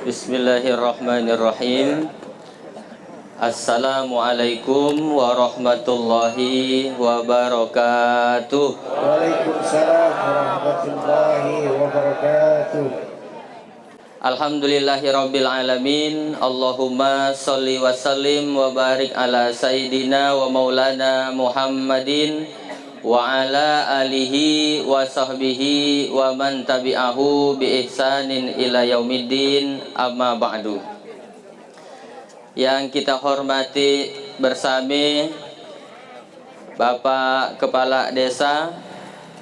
Bismillahirrahmanirrahim. Assalamualaikum warahmatullahi wabarakatuh. Waalaikumsalam warahmatullahi wabarakatuh. Alhamdulillahirabbil alamin. Allahumma sholli wa sallim wa barik ala sayyidina wa maulana Muhammadin wa ala alihi wa sahbihi wa man tabi'ahu bi ihsanin ila yaumiddin, amma ba'du. Yang kita hormati bersama Bapak Kepala Desa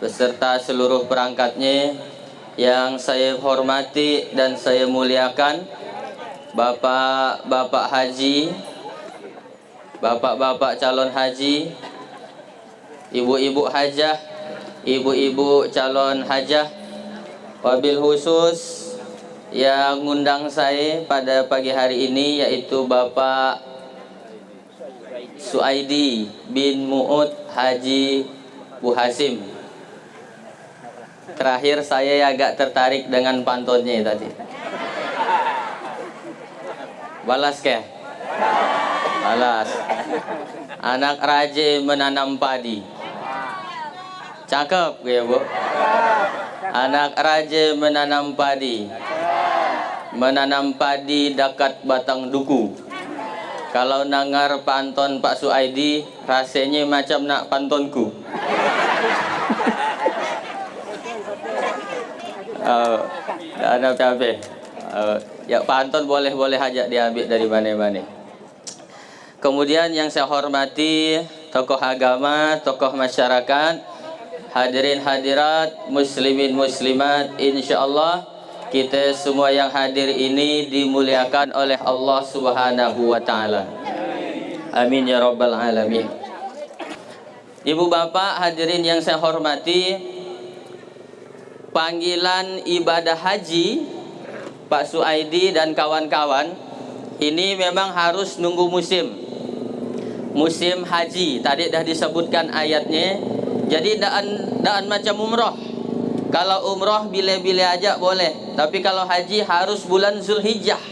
beserta seluruh perangkatnya, yang saya hormati dan saya muliakan Bapak-bapak haji, bapak-bapak calon haji, ibu-ibu hajah, ibu-ibu calon hajah, wabil khusus yang ngundang saya pada pagi hari ini yaitu Bapak Suaidi bin Mu'ud Haji Bu Hasim. Terakhir saya agak tertarik dengan pantunnya tadi. Balas ke? Balas. Anak raja menanam padi. Cakep ya Bu. Anak raja menanam padi. Menanam padi dekat batang duku. Kalau nangar pantun Pak Suaidi, rasanya macam nak pantunku. Ada capek. Ya pantun boleh aja diambil dari mana-mana. Kemudian yang saya hormati tokoh agama, tokoh masyarakat, hadirin hadirat, muslimin muslimat, insyaallah kita semua yang hadir ini dimuliakan oleh Allah Subhanahu wa taala. Amin ya rabbal alamin. Ibu bapak hadirin yang saya hormati, panggilan ibadah haji Pak Suaidi dan kawan-kawan ini memang harus nunggu musim haji. Tadi dah disebutkan ayatnya. Jadi daan macam umroh. Kalau umroh bila-bila aja boleh, tapi kalau haji harus bulan Zulhijjah.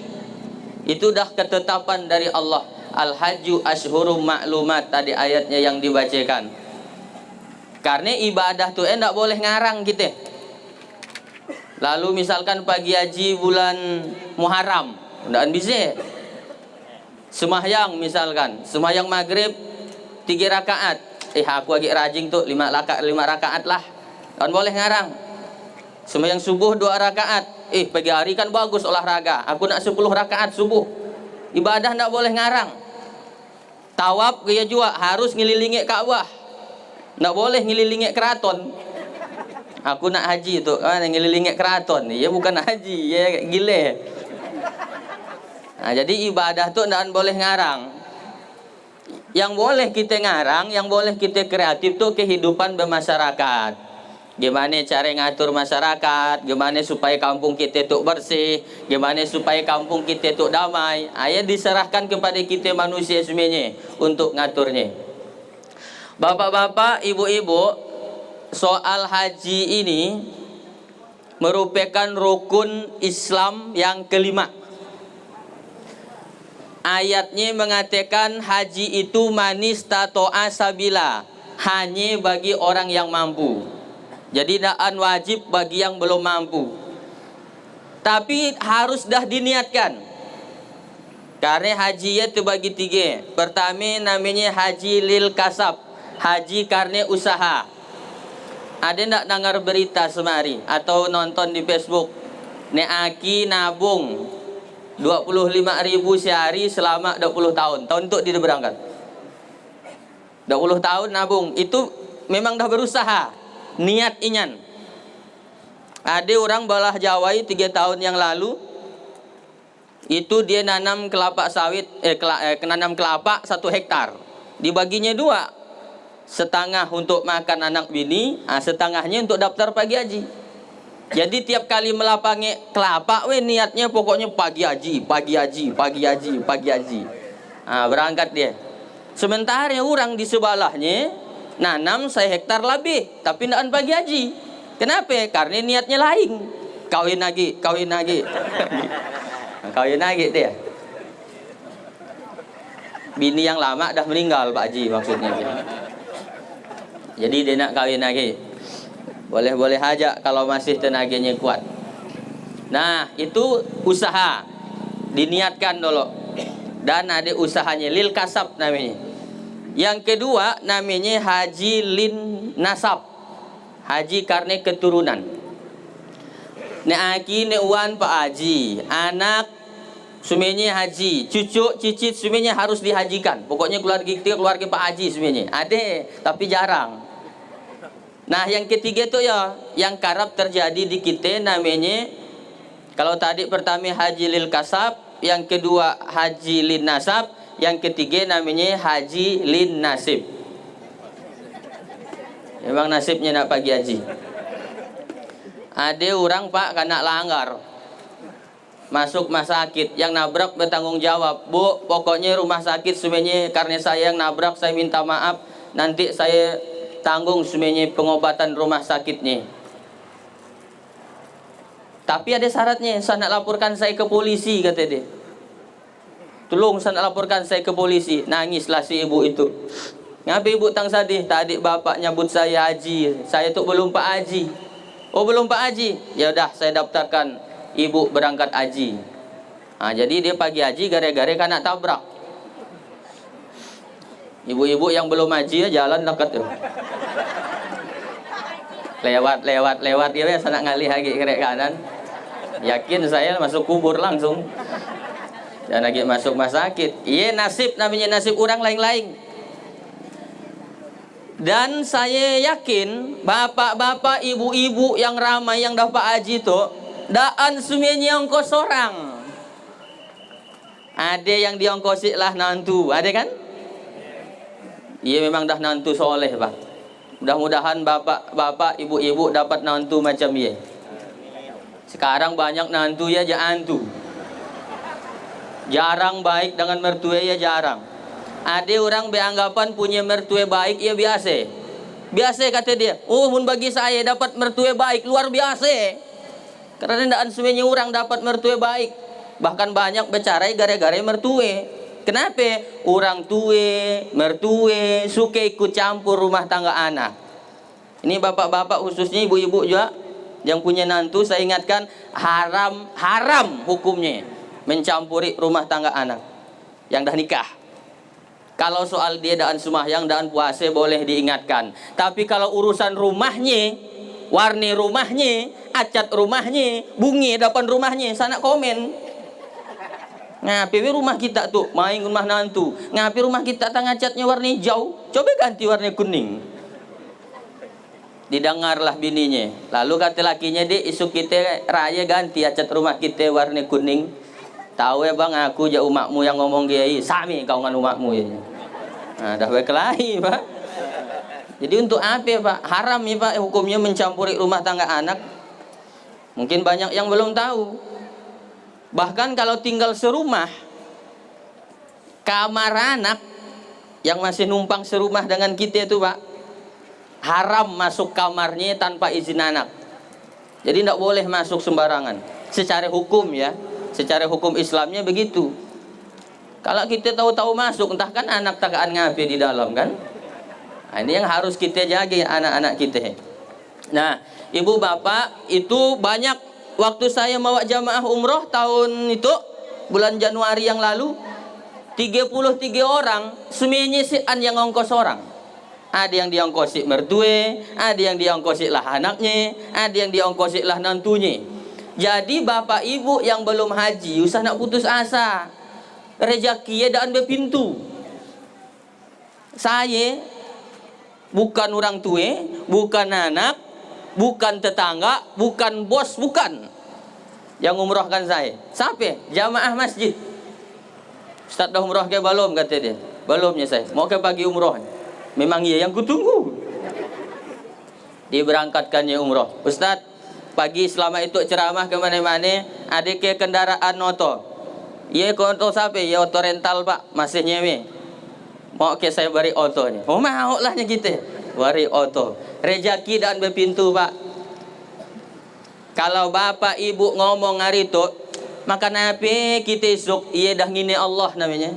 Itu dah ketetapan dari Allah. Al-hajju ashhurum ma'lumat, tadi ayatnya yang dibacakan. Karena ibadah tuh enggak boleh ngarang kita. Lalu misalkan pagi haji bulan Muharram, enggak bisa. Semahyang misalkan, semahyang maghrib 3 rakaat. Aku lagi rajin tuh 5 rakaat lah. Kan boleh ngarang. Sembahyang subuh 2 rakaat. Pagi hari kan bagus olahraga. Aku nak 10 rakaat subuh. Ibadah tak boleh ngarang. Tawaf dia juga harus ngelilingi Ka'bah. Tak boleh ngelilingi keraton. Aku nak haji tu kan ngelilingi keraton. Ya bukan haji, ya gile. Nah, jadi ibadah tu tak boleh ngarang. Yang boleh kita ngarang, yang boleh kita kreatif tu kehidupan bermasyarakat. Gimana cara ngatur masyarakat, gimana supaya kampung kita itu bersih, gimana supaya kampung kita itu damai. Ayat diserahkan kepada kita manusia semuanya untuk ngaturnya. Bapak-bapak, ibu-ibu, soal haji ini merupakan rukun Islam yang kelima. Ayatnya mengatakan haji itu manis tato'a sabila, hanya bagi orang yang mampu. Jadi daan wajib bagi yang belum mampu. Tapi harus dah diniatkan. Karena haji itu bagi 3. Pertama namanya haji lil kasab, haji karena usaha. Ada ndak dengar berita semari atau nonton di Facebook? Neaki nabung 25.000 sehari selama 20 tahun. Tahun untuk dia berangkat. 20 tahun nabung. Itu memang dah berusaha. Niat inyan. Ada orang balah Jawa 3 tahun yang lalu, itu dia nanam kelapa sawit, nanam kelapa 1 hektar. Dibaginya 2, setengah untuk makan anak bini, setengahnya untuk daftar pagi haji. Jadi tiap kali melapangi kelapa, niatnya pokoknya pagi haji, pagi haji, pagi haji, pagi haji. Berangkat dia. Sementara orang di sebelahnya nanam 1 hektar lebih, tapi tidak pagi haji. Kenapa? Karena niatnya lain. Kawin lagi, kawin lagi. Kawin lagi dia. Bini yang lama dah meninggal Pak Haji maksudnya. Jadi dia nak kawin lagi. Boleh-boleh aja kalau masih tenaganya kuat. Nah, itu usaha. Diniatkan dulu. Dan ada usahanya, lil kasab namanya. Yang kedua namanya haji lin nasab. Haji karena keturunan. Nek aki nek wan Pak Haji, anak semuanya haji, cucu cicit semuanya harus dihajikan. Pokoknya keluarga kita keluarga Pak Haji semuanya. Ada, tapi jarang. Nah, yang ketiga itu ya, yang kerap terjadi di kita namanya, kalau tadi pertama haji lil kasab, yang kedua haji lin nasab, yang ketiga namanya haji lin nasib. Memang nasibnya nak pagi haji. Ada orang Pak kena langgar, masuk rumah sakit, yang nabrak bertanggung jawab. Bu, pokoknya rumah sakit semuanya karena saya yang nabrak, saya minta maaf, nanti saya tanggung semuanya pengobatan rumah sakitnya. Tapi ada syaratnya, saya nak laporkan saya ke polisi, kata dia. Tolong saya nak laporkan saya ke polisi. Nangislah si ibu itu. Ngapa ibu tang sedih? Tadi bapak nyebut saya haji, saya tu belum Pak Haji. Oh belum Pak Haji? Ya udah saya daftarkan ibu berangkat haji. Nah, jadi dia pagi haji gara-gara kena tabrak. Ibu-ibu yang belum haji ya jalan dekat tuh. Lewat dia sana ngalih lagi kiri kanan. Yakin saya masuk kubur langsung. Dan lagi masuk rumah sakit. Iya nasib namanya, nasib orang lain-lain. Dan saya yakin bapak-bapak, ibu-ibu yang ramai yang dapat haji itu daan semuanya ongkos orang. Ada yang diongkosi lah nantu, ada kan? Iya memang dah nantu soleh Pak. Mudah-mudahan bapak-bapak, ibu-ibu dapat nantu macam dia. Sekarang banyak nantu ya jantu. Jarang baik dengan mertua ya jarang. Ada orang beranggapan punya mertua baik ya biasa. Biasa kata dia. Oh, mun bagi saya dapat mertua baik luar biasa. Karena tidak semuanya orang dapat mertua baik. Bahkan banyak bercerai gara-gara mertua. Kenapa? Orang tua, mertua suka ikut campur rumah tangga anak. Ini bapak-bapak khususnya ibu-ibu juga yang punya nantu, saya ingatkan haram hukumnya mencampuri rumah tangga anak yang dah nikah. Kalau soal dia daan sembahyang, daan puasa boleh diingatkan. Tapi kalau urusan rumahnya, warna rumahnya, acat rumahnya, bunyi depan rumahnya, sana komen. Ngapi rumah kita tuh main rumah nantu. Ngapi rumah kita tang acatnya warna hijau, coba ganti warna kuning. Didengarlah bininya. Lalu kata lakinya, "Dek, isu kita raya ganti acat rumah kita warna kuning." Tahu ya bang, aku je umakmu yang ngomong kiai, sami kau dengan umakmu ya. Nah, dah berkelahi Pak. Jadi untuk apa Pak? Haram ya Pak hukumnya mencampuri rumah tangga anak. Mungkin banyak yang belum tahu. Bahkan kalau tinggal serumah, kamar anak yang masih numpang serumah dengan kita itu Pak, haram masuk kamarnya tanpa izin anak. Jadi tidak boleh masuk sembarangan. Secara hukum ya. Secara hukum Islamnya begitu. Kalau kita tahu-tahu masuk, entah kan anak takaan ngapi di dalam kan. Nah, ini yang harus kita jaga anak-anak kita. Nah, ibu bapak itu banyak. Waktu saya bawa jamaah umroh tahun itu, bulan Januari yang lalu, 33 orang, semuanya sian yang ongkos orang. Ada yang diongkosi mertue, ada yang diongkosi lah anaknya, ada yang diongkosi lah nantunya. Jadi bapak ibu yang belum haji usah nak putus asa. Rezeki daan berpintu. Saya bukan orang tua, bukan anak, bukan tetangga, bukan bos, bukan yang umrohkan saya. Siapa? Jamaah masjid. Ustaz dah umroh ke belum, kata dia. Belumnya saya. Mau ke pagi umroh. Memang iya yang kutunggu. Diberangkatkannya umroh. Ustaz, pagi selama itu ceramah ke mana-mana, ada ke kendaraan oto. Iya oto siapa? Ya oto rental Pak, masih nyewe. Mau ke saya beri otonya. Oh mau lahnya kita. Beri oto. Rezeki dan berpintu Pak. Kalau bapak ibu ngomong hari itu, makan apa kita esok, iya dah ngini Allah namanya.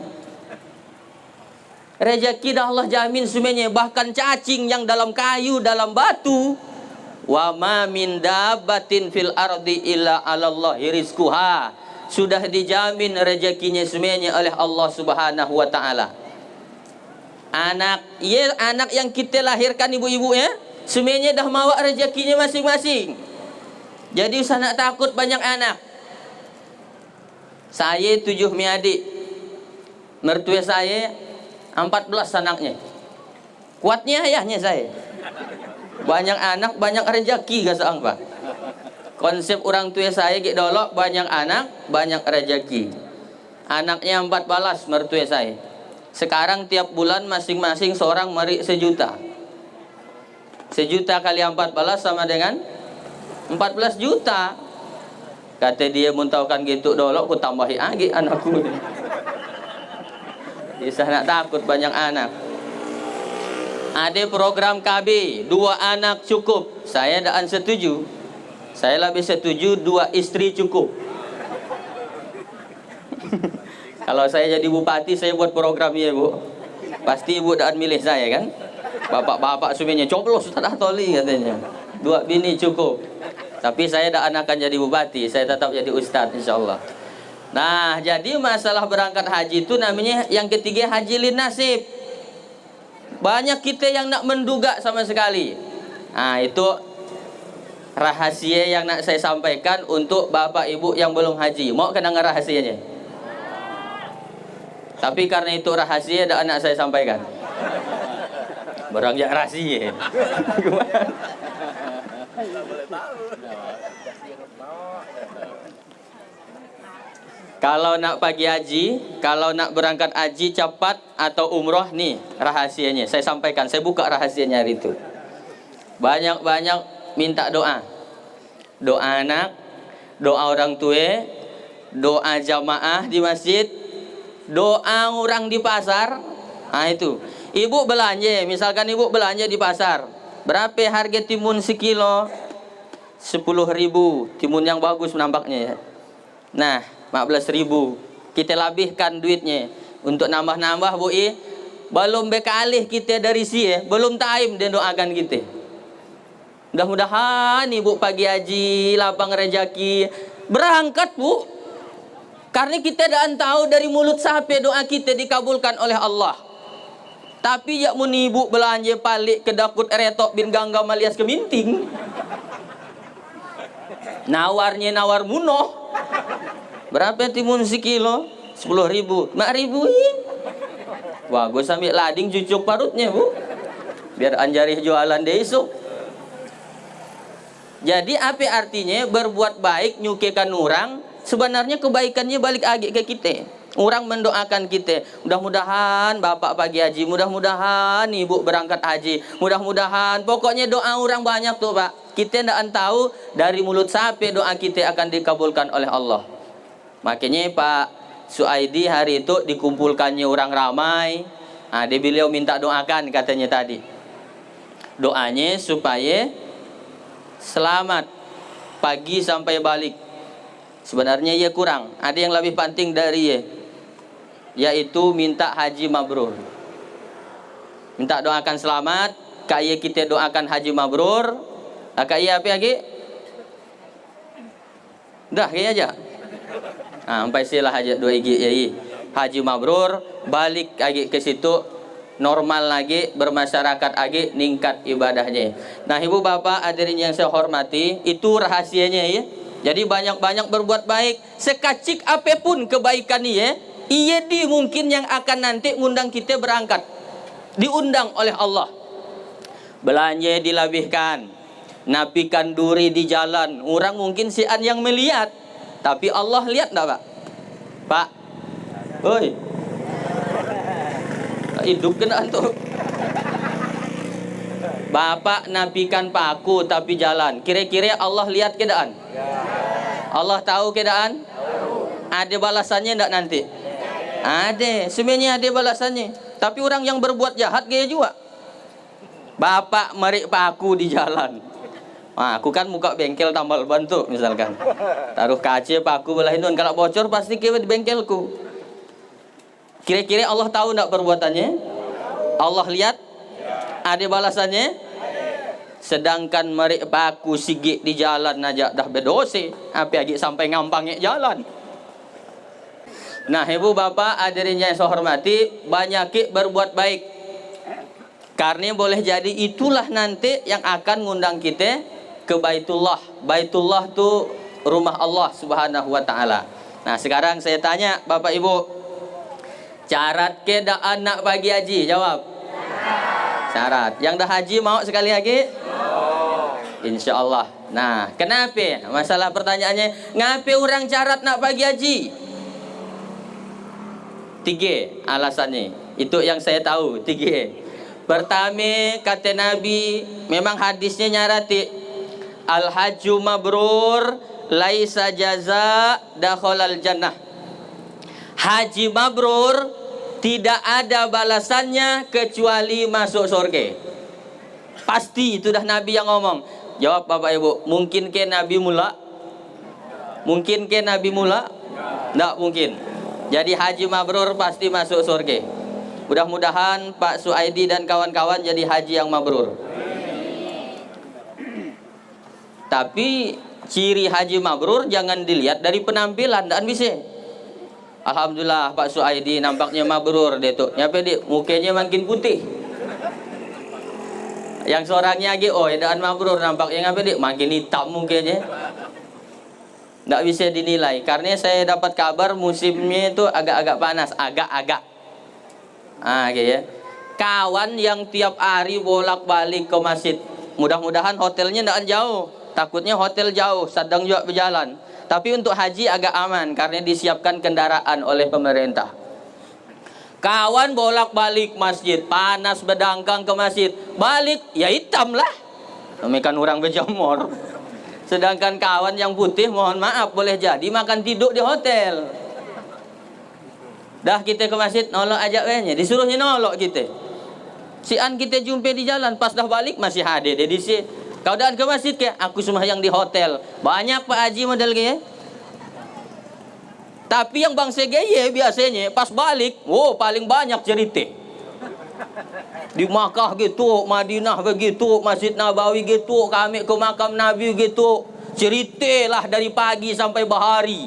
Rezeki dah Allah jamin semuanya, bahkan cacing yang dalam kayu, dalam batu. Wa ma min dabbatin fil ardi illa 'alallahi rizquha. Sudah dijamin rezekinya semuanya oleh Allah Subhanahu wa taala. Anak, ya anak yang kita lahirkan ibu-ibu ya, semuanya dah mawa rezekinya masing-masing. Jadi usah nak takut banyak anak. Saya 7 adik. Mertua saya 14 anaknya. Kuatnya ayahnya saya. Banyak anak, banyak rezeki gasang Pak. Konsep orang tua saya gitu dulu, banyak anak, banyak rezeki. Anaknya 14 mertua saya. Sekarang tiap bulan masing-masing seorang mari 1 juta. 1 juta kali 14 sama dengan 14 juta. Kata dia muntahkan gitu dulu, aku tambahi lagi anakku. Bisa nak takut banyak anak. Ada program KB 2 anak cukup. Saya tidak setuju. Saya lebih setuju 2 istri cukup. Kalau saya jadi bupati, saya buat program ya bu. Pasti ibu tidak milih saya kan. Bapak-bapak semuanya coblos Ustaz Toli katanya. 2 bini cukup. Tapi saya tidak akan jadi bupati. Saya tetap jadi ustadz insya Allah. Nah jadi masalah berangkat haji itu namanya yang ketiga haji lin nasib. Banyak kita yang nak menduga sama sekali. Nah itu rahasia yang nak saya sampaikan untuk bapak ibu yang belum haji. Mau kena rahasianya? Tapi karena itu rahasia, dah anak saya sampaikan. Barang jak rahasia. Kalau nak pagi haji, kalau nak berangkat haji cepat atau umroh, nih rahasianya. Saya sampaikan, saya buka rahasianya hari itu. Banyak-banyak minta doa. Doa anak, doa orang tua, doa jamaah di masjid, doa orang di pasar. Nah itu. Ibu belanja, misalkan ibu belanja di pasar. Berapa harga timun sekilo? 10.000. Timun yang bagus nampaknya ya. Nah 14.000 kita labihkan duitnya untuk nambah-nambah bu belum bekalih kita dari sini belum time dia doakan kita. Mudah-mudahan ibu pagi haji lapang rezeki berangkat bu, karena kita tidak tahu dari mulut siapa doa kita dikabulkan oleh Allah. Tapi ya mun ibu belanja palik ke dakut eretok bin gangga malias keminting, nawarnya nawar munoh. Berapa timun sekilo? 10.000, 5.000 ini. Wah, gue sambil lading cucuk parutnya bu, biar anjari jualan deh esok. Jadi apa artinya berbuat baik nyukekan orang? Sebenarnya kebaikannya balik lagi ke kita. Orang mendoakan kita, mudah-mudahan bapak pagi haji, mudah-mudahan ibu berangkat haji, mudah-mudahan. Pokoknya doa orang banyak tuh pak. Kita tidak tahu dari mulut siapa doa kita akan dikabulkan oleh Allah. Makanya Pak Suaidi hari itu dikumpulkannya orang ramai. Nah, dia beliau minta doakan katanya tadi. Doanya supaya selamat pagi sampai balik. Sebenarnya ya kurang. Ada yang lebih penting dari ya, yaitu minta haji mabrur. Minta doakan selamat. Kayak kita doakan haji mabrur. Kayak apa lagi? Dah kayak aja. Nah, sampai silah aja 2 igi haji mabrur, balik lagi ke situ normal lagi, bermasyarakat lagi, ningkat ibadahnya. Nah, ibu bapak hadirin yang saya hormati, itu rahasianya ya. Jadi banyak-banyak berbuat baik, sekacik apapun kebaikan ya, iya di mungkin yang akan nanti ngundang kita berangkat, diundang oleh Allah. Belanja dilabihkan, napikan duri di jalan, orang mungkin sian yang melihat. Tapi Allah lihat enggak pak? Pak, oi, hidup kena antum. Bapak napikan paku tapi jalan. Kira-kira Allah lihat keadaan? Allah tahu keadaan? Ada balasannya enggak nanti? Ada, semuanya ada balasannya. Tapi orang yang berbuat jahat gaya juga. Bapak merik paku di jalan. Aku kan buka bengkel tambal ban tuh misalkan. Taruh kaca paku belah nun, kalau bocor pasti ke di bengkelku. Kira-kira Allah tahu enggak perbuatannya? Allah lihat? Ada balasannya? Sedangkan mereka paku sigit di jalan aja dah berdosa, apa lagi sampai ngampangnya jalan. Nah, ibu bapak hadirin yang saya hormati, banyak berbuat baik. Karena boleh jadi itulah nanti yang akan ngundang kita ke Baitullah. Baitullah itu rumah Allah Subhanahu wa taala. Nah, sekarang saya tanya Bapak Ibu, syarat ke dah anak bagi haji? Jawab. Syarat. Yang dah haji mau sekali lagi? Insya Allah. Nah, kenapa? Masalah pertanyaannya, ngapa orang syarat nak bagi haji? 3 alasannya. Itu yang saya tahu, 3. Pertama, kata Nabi, memang hadisnya nyarati, al-hajju mabrur laisa jaza dakhalal jannah. Haji mabrur tidak ada balasannya kecuali masuk surga. Pasti itu dah Nabi yang ngomong. Jawab Bapak Ibu, mungkin ke Nabi mula? Mungkin ke Nabi mula? Tidak mungkin. Jadi haji mabrur pasti masuk surga. Mudah-mudahan Pak Suaidi dan kawan-kawan jadi haji yang mabrur. Tapi ciri haji mabrur jangan dilihat dari penampilan, dan bisa. Alhamdulillah Pak Suaidi nampaknya mabrur dia tuh. Nyapa dia? Mukanya makin putih. Yang seorangnya lagi, oh edaan mabrur nampaknya ngapa dia? Makin hitam mukanya. Nggak bisa dinilai. Karena saya dapat kabar musimnya itu agak-agak panas, agak-agak. Gitu ya. Kawan yang tiap hari bolak-balik ke masjid. Mudah-mudahan hotelnya tidak jauh. Takutnya hotel jauh, sedang juga berjalan. Tapi untuk haji agak aman karena disiapkan kendaraan oleh pemerintah. Kawan bolak-balik masjid, panas berdangkang ke masjid, balik ya hitam lah. Demikian orang berjemur. Sedangkan kawan yang putih, mohon maaf, boleh jadi makan tidur di hotel. Dah kita ke masjid, nolok ajak wehnya, disuruhnya nolok kita. Si an kita jumpa di jalan, pas dah balik masih hadir dia di sini. Kau dah ke masjid ke? Aku sembahyang di hotel. Banyak Pak Haji model ke? Tapi yang bangsa gaya biasanya pas balik, paling banyak cerita. Di Makkah gitu, Madinah begitu, Masjid Nabawi gitu, kami ke makam Nabi gitu. Ceritalah dari pagi sampai bahari.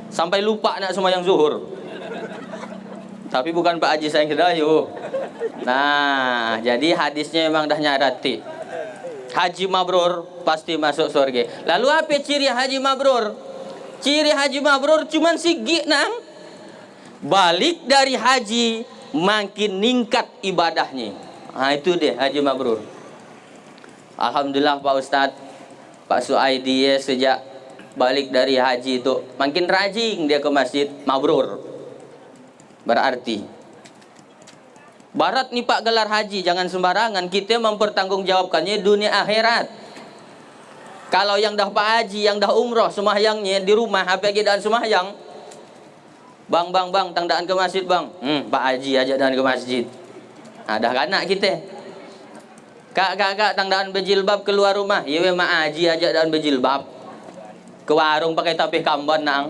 Sampai lupa nak sembahyang zuhur. Tapi bukan Pak Haji sayang Kedayu. Nah, jadi hadisnya memang dah nyarati. Haji mabrur pasti masuk surga. Lalu apa ciri haji mabrur? Ciri haji mabrur cuman sigit nang. Balik dari haji makin ningkat ibadahnya. Nah, itu dia haji mabrur. Alhamdulillah Pak Ustadz, Pak Suaidi ya, sejak balik dari haji itu makin rajin dia ke masjid, mabrur. Berarti Barat nih Pak gelar haji, jangan sembarangan, kita mempertanggungjawabkannya dunia akhirat. Kalau yang dah Pak Haji, yang dah umroh, semahyangnya di rumah, apa lagi dan semahyang. Bang, tandaan ke masjid bang. Pak Haji aja dan ke masjid. Nah, dah kanak kita. Kak, tandaan berjilbab keluar rumah. Ya Mak Haji aja dan berjilbab. Ke warung pakai tapih kamban nang.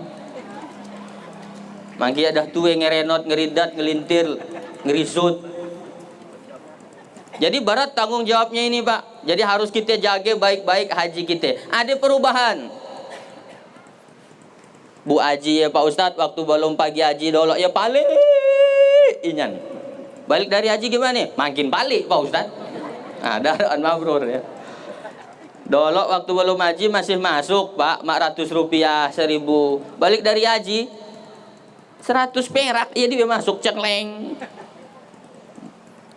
Mangki dah tuwe ngerenot, ngeridat, ngelintir, ngerisut. Jadi Barat tanggung jawabnya ini Pak. Jadi harus kita jaga baik-baik haji kita. Ada perubahan. Bu Haji ya Pak Ustadz, waktu belum pagi haji dolok ya balik inyan. Balik dari haji gimana? Makin balik Pak Ustadz. Nah, daraan mabrur ya. Dolok waktu belum haji masih masuk Pak, 400 rupiah, 1000. Balik dari haji 100 perak, ya dia masuk cekleng.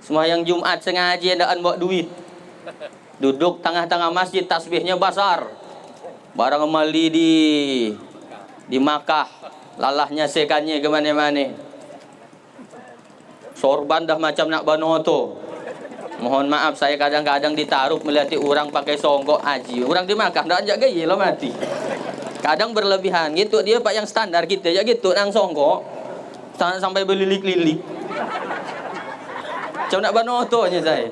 Sembahyang Jumat sengaja ndaan bawa duit. Duduk tengah-tengah masjid, tasbihnya besar. Barang mali di Makkah, lalahnya sekannya ke mana-mana. Sorban dah macam nak banoto. Mohon maaf saya kadang-kadang ditaruh melihat orang pakai songgok haji. Orang di Makkah ndak ajak gaya lah mati. Kadang berlebihan gitu, dia Pak yang standar kita ya gitu nang songgok. Sampai belilik-lilik. Macam nak banoto aja saya.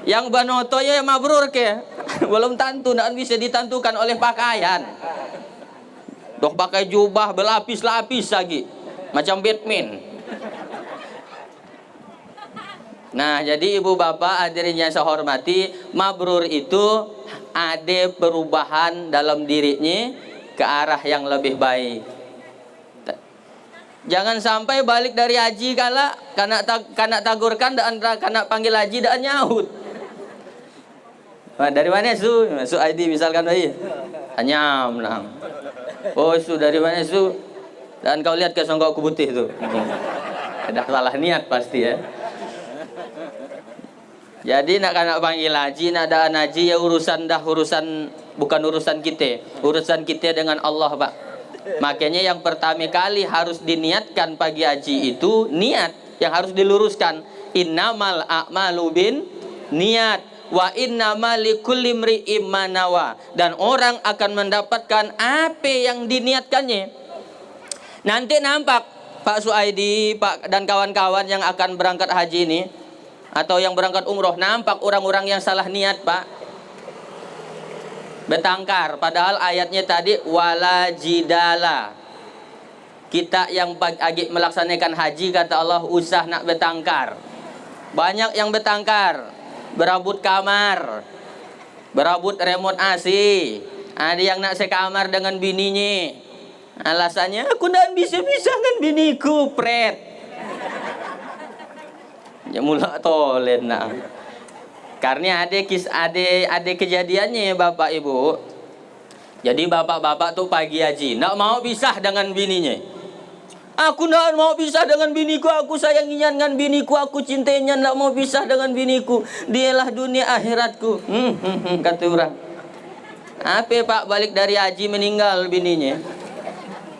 Yang banoto ya mabrur ke. Belum tentu, tidak bisa ditentukan oleh pakaian. Dok pakai jubah berlapis-lapis lagi. Macam Batman. Nah, jadi ibu bapak hadirin yang saya hormati, mabrur itu ada perubahan dalam dirinya ke arah yang lebih baik. Jangan sampai balik dari haji kanak tagurkan dan kanak panggil haji dan nyaut. Dari mana su? Su ID misalkan bayi. Anyam nang. Oh su dari mana su? Dan kau lihat ke songgokku putih tu. Ada salah niat pasti ya. Jadi nak kanak panggil haji, nak ada haji ya urusan bukan urusan kita. Urusan kita dengan Allah, Pak. Makanya yang pertama kali harus diniatkan pagi haji itu niat yang harus diluruskan. Innamal a'malu bin niat wa innamal likulli imri'im ma nawa. Dan orang akan mendapatkan apa yang diniatkannya. Nanti nampak Pak Suaidi, Pak dan kawan-kawan yang akan berangkat haji ini atau yang berangkat umroh, nampak orang-orang yang salah niat, Pak. Bertengkar, padahal ayatnya tadi wala jidala. Kita yang lagi melaksanakan haji kata Allah usah nak bertengkar. Banyak yang bertengkar, berebut kamar, berebut remote AC. Ada yang nak sekamar dengan bininya. Alasannya aku tidak bisa dengan biniku, pret. Ya mula tolen nak. Karena ada kejadiannya Bapak Ibu. Jadi bapak-bapak tuh pagi haji nggak mau pisah dengan bininya. Aku nggak mau pisah dengan biniku, aku sayanginya dengan biniku, aku cintainya, nggak mau pisah dengan biniku. Dialah dunia akhiratku. Kata orang. Apa Pak balik dari haji meninggal bininya?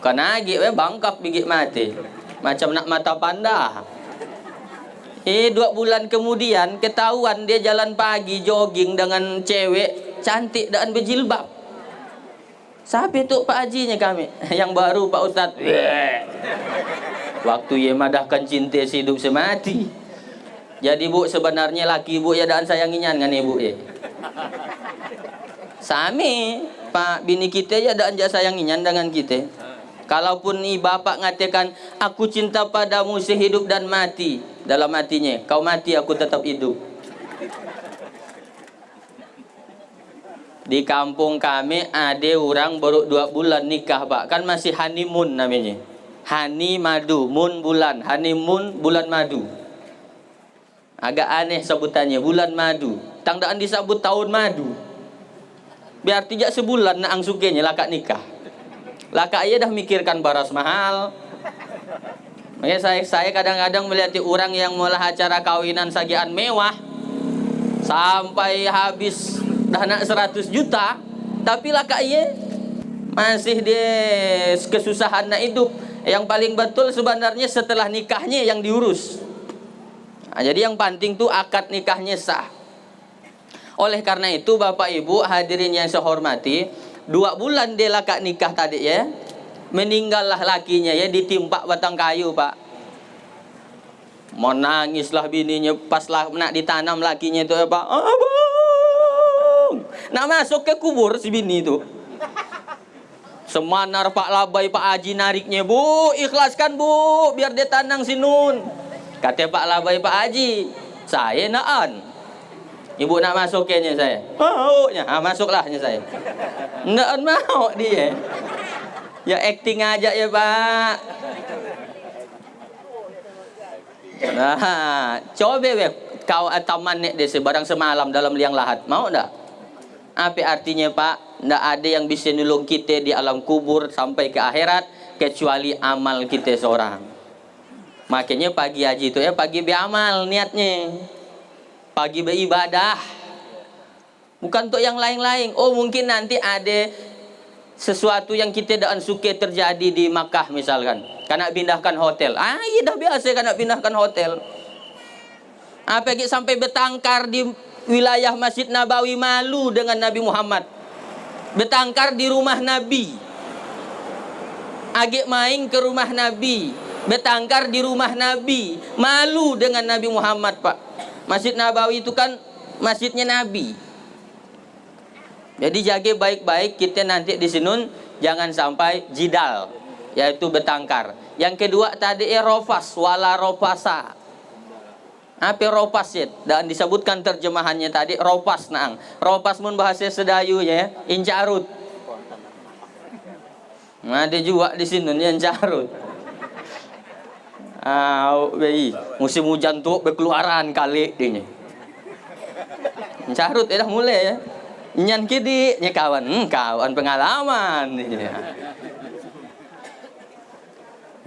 Karena agi bangkap bigit mati. Macam nak mata panda. 2 bulan kemudian ketahuan dia jalan pagi jogging dengan cewek cantik dan berjilbab. Siapa itu Pak Hajinya kami? Yang baru Pak Ustadz. Waktu ia madahkan cinta hidup semati. Jadi bu sebenarnya laki ibu ya dan sayanginya dengan ibu ya. Sami Pak bini kita ya dan sayanginya dengan kita. Kalaupun bapak ngatakan aku cinta padamu sehidup dan mati, dalam hatinya kau mati aku tetap hidup. Di kampung kami ada orang baru 2 bulan nikah Pak, kan masih honeymoon namanya. Hani madu, moon bulan, honeymoon bulan madu. Agak aneh sebutannya bulan madu. Tangdaan disebut tahun madu. Biar tidak sebulan nak angsukenya lakak nikah. Laka ia dah mikirkan baras mahal. Makanya saya kadang-kadang melihat orang yang mulai acara kawinan sagian mewah sampai habis dah nak 100 juta, tapi laka ia masih dia kesusahan nak hidup. Yang paling betul sebenarnya setelah nikahnya yang diurus. Nah, jadi yang penting tuh akad nikahnya sah. Oleh karena itu Bapak Ibu hadirin yang saya hormati, 2 bulan dia lakak nikah tadi ya, meninggallah lakinya ya, ditimpa batang kayu Pak. Mau nangislah bininya pas nak ditanam lakinya itu ya Pak. Abang, nak masuk ke kubur si bini itu. Semanar Pak Labai Pak Haji nariknya, bu ikhlaskan bu biar dia tanang si Nun. Kata Pak Labai Pak Haji, saya naan. Ibu nak masuk kayaknya saya. Maunya, masuklah saya. Nggak mau dia. Ya acting aja ya Pak. Nah, coba kau ataman nek desa barang semalam dalam liang lahat. Mau enggak? Apa artinya Pak? Nggak ada yang bisa nolong kita di alam kubur sampai ke akhirat kecuali amal kita seorang. Makanya pagi haji itu ya pagi beramal niatnya. Pagi beribadah. Bukan untuk yang lain-lain. Oh mungkin nanti ada sesuatu yang kita tidak suka terjadi di Makkah misalkan. Karena pindahkan hotel. Iya dah biasa karena pindahkan hotel. Apa lagi sampai bertengkar di wilayah Masjid Nabawi, malu dengan Nabi Muhammad. Bertengkar di rumah Nabi. Agak main ke rumah Nabi. Bertengkar di rumah Nabi. Malu dengan Nabi Muhammad Pak. Masjid Nabawi itu kan masjidnya Nabi. Jadi jaga baik-baik kita nanti di Sinun jangan sampai jidal, yaitu bertangkar. Yang kedua tadi rofas wala rofasa. Apa ropas ya? Dan disebutkan terjemahannya tadi ropas naang. Ropas mun bahasa Sedayu ya, incarut. Nah, ada juga di Sinun yang incarut. Musim hujan tuh berkeluaran kali ini. Carut dah mulai ya. Nyan kidi nya kawan, kawan pengalaman ini.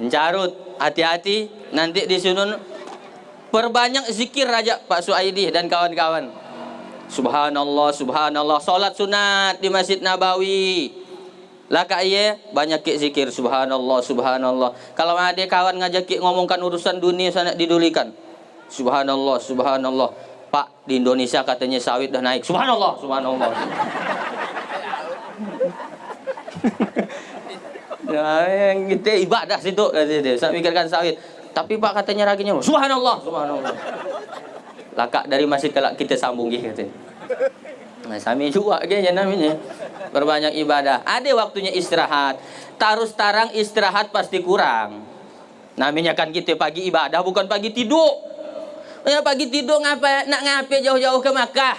Carut, hati-hati nanti di Sinun perbanyak zikir aja Pak Suaidi dan kawan-kawan. Subhanallah, subhanallah. Salat sunat di Masjid Nabawi. Laka iya banyak zikir subhanallah subhanallah. Kalau ada kawan ngajak ngomongkan urusan dunia sana didulikan. Subhanallah subhanallah. Pak di Indonesia katanya sawit dah naik. Subhanallah subhanallah. Nah, yang kita ibadah situ katanya. Saya mikirkan sawit. Tapi Pak katanya raginya subhanallah subhanallah. Laka dari masjid kalau kita sambung gitu. Nah, sami juga kayaknya namanya. Berbanyak ibadah. Ada waktunya istirahat. Terus tarang istirahat pasti kurang. Namanya kan kita pagi ibadah bukan pagi tidur. Ya pagi tidur ngapa nak ngape jauh-jauh ke Makkah.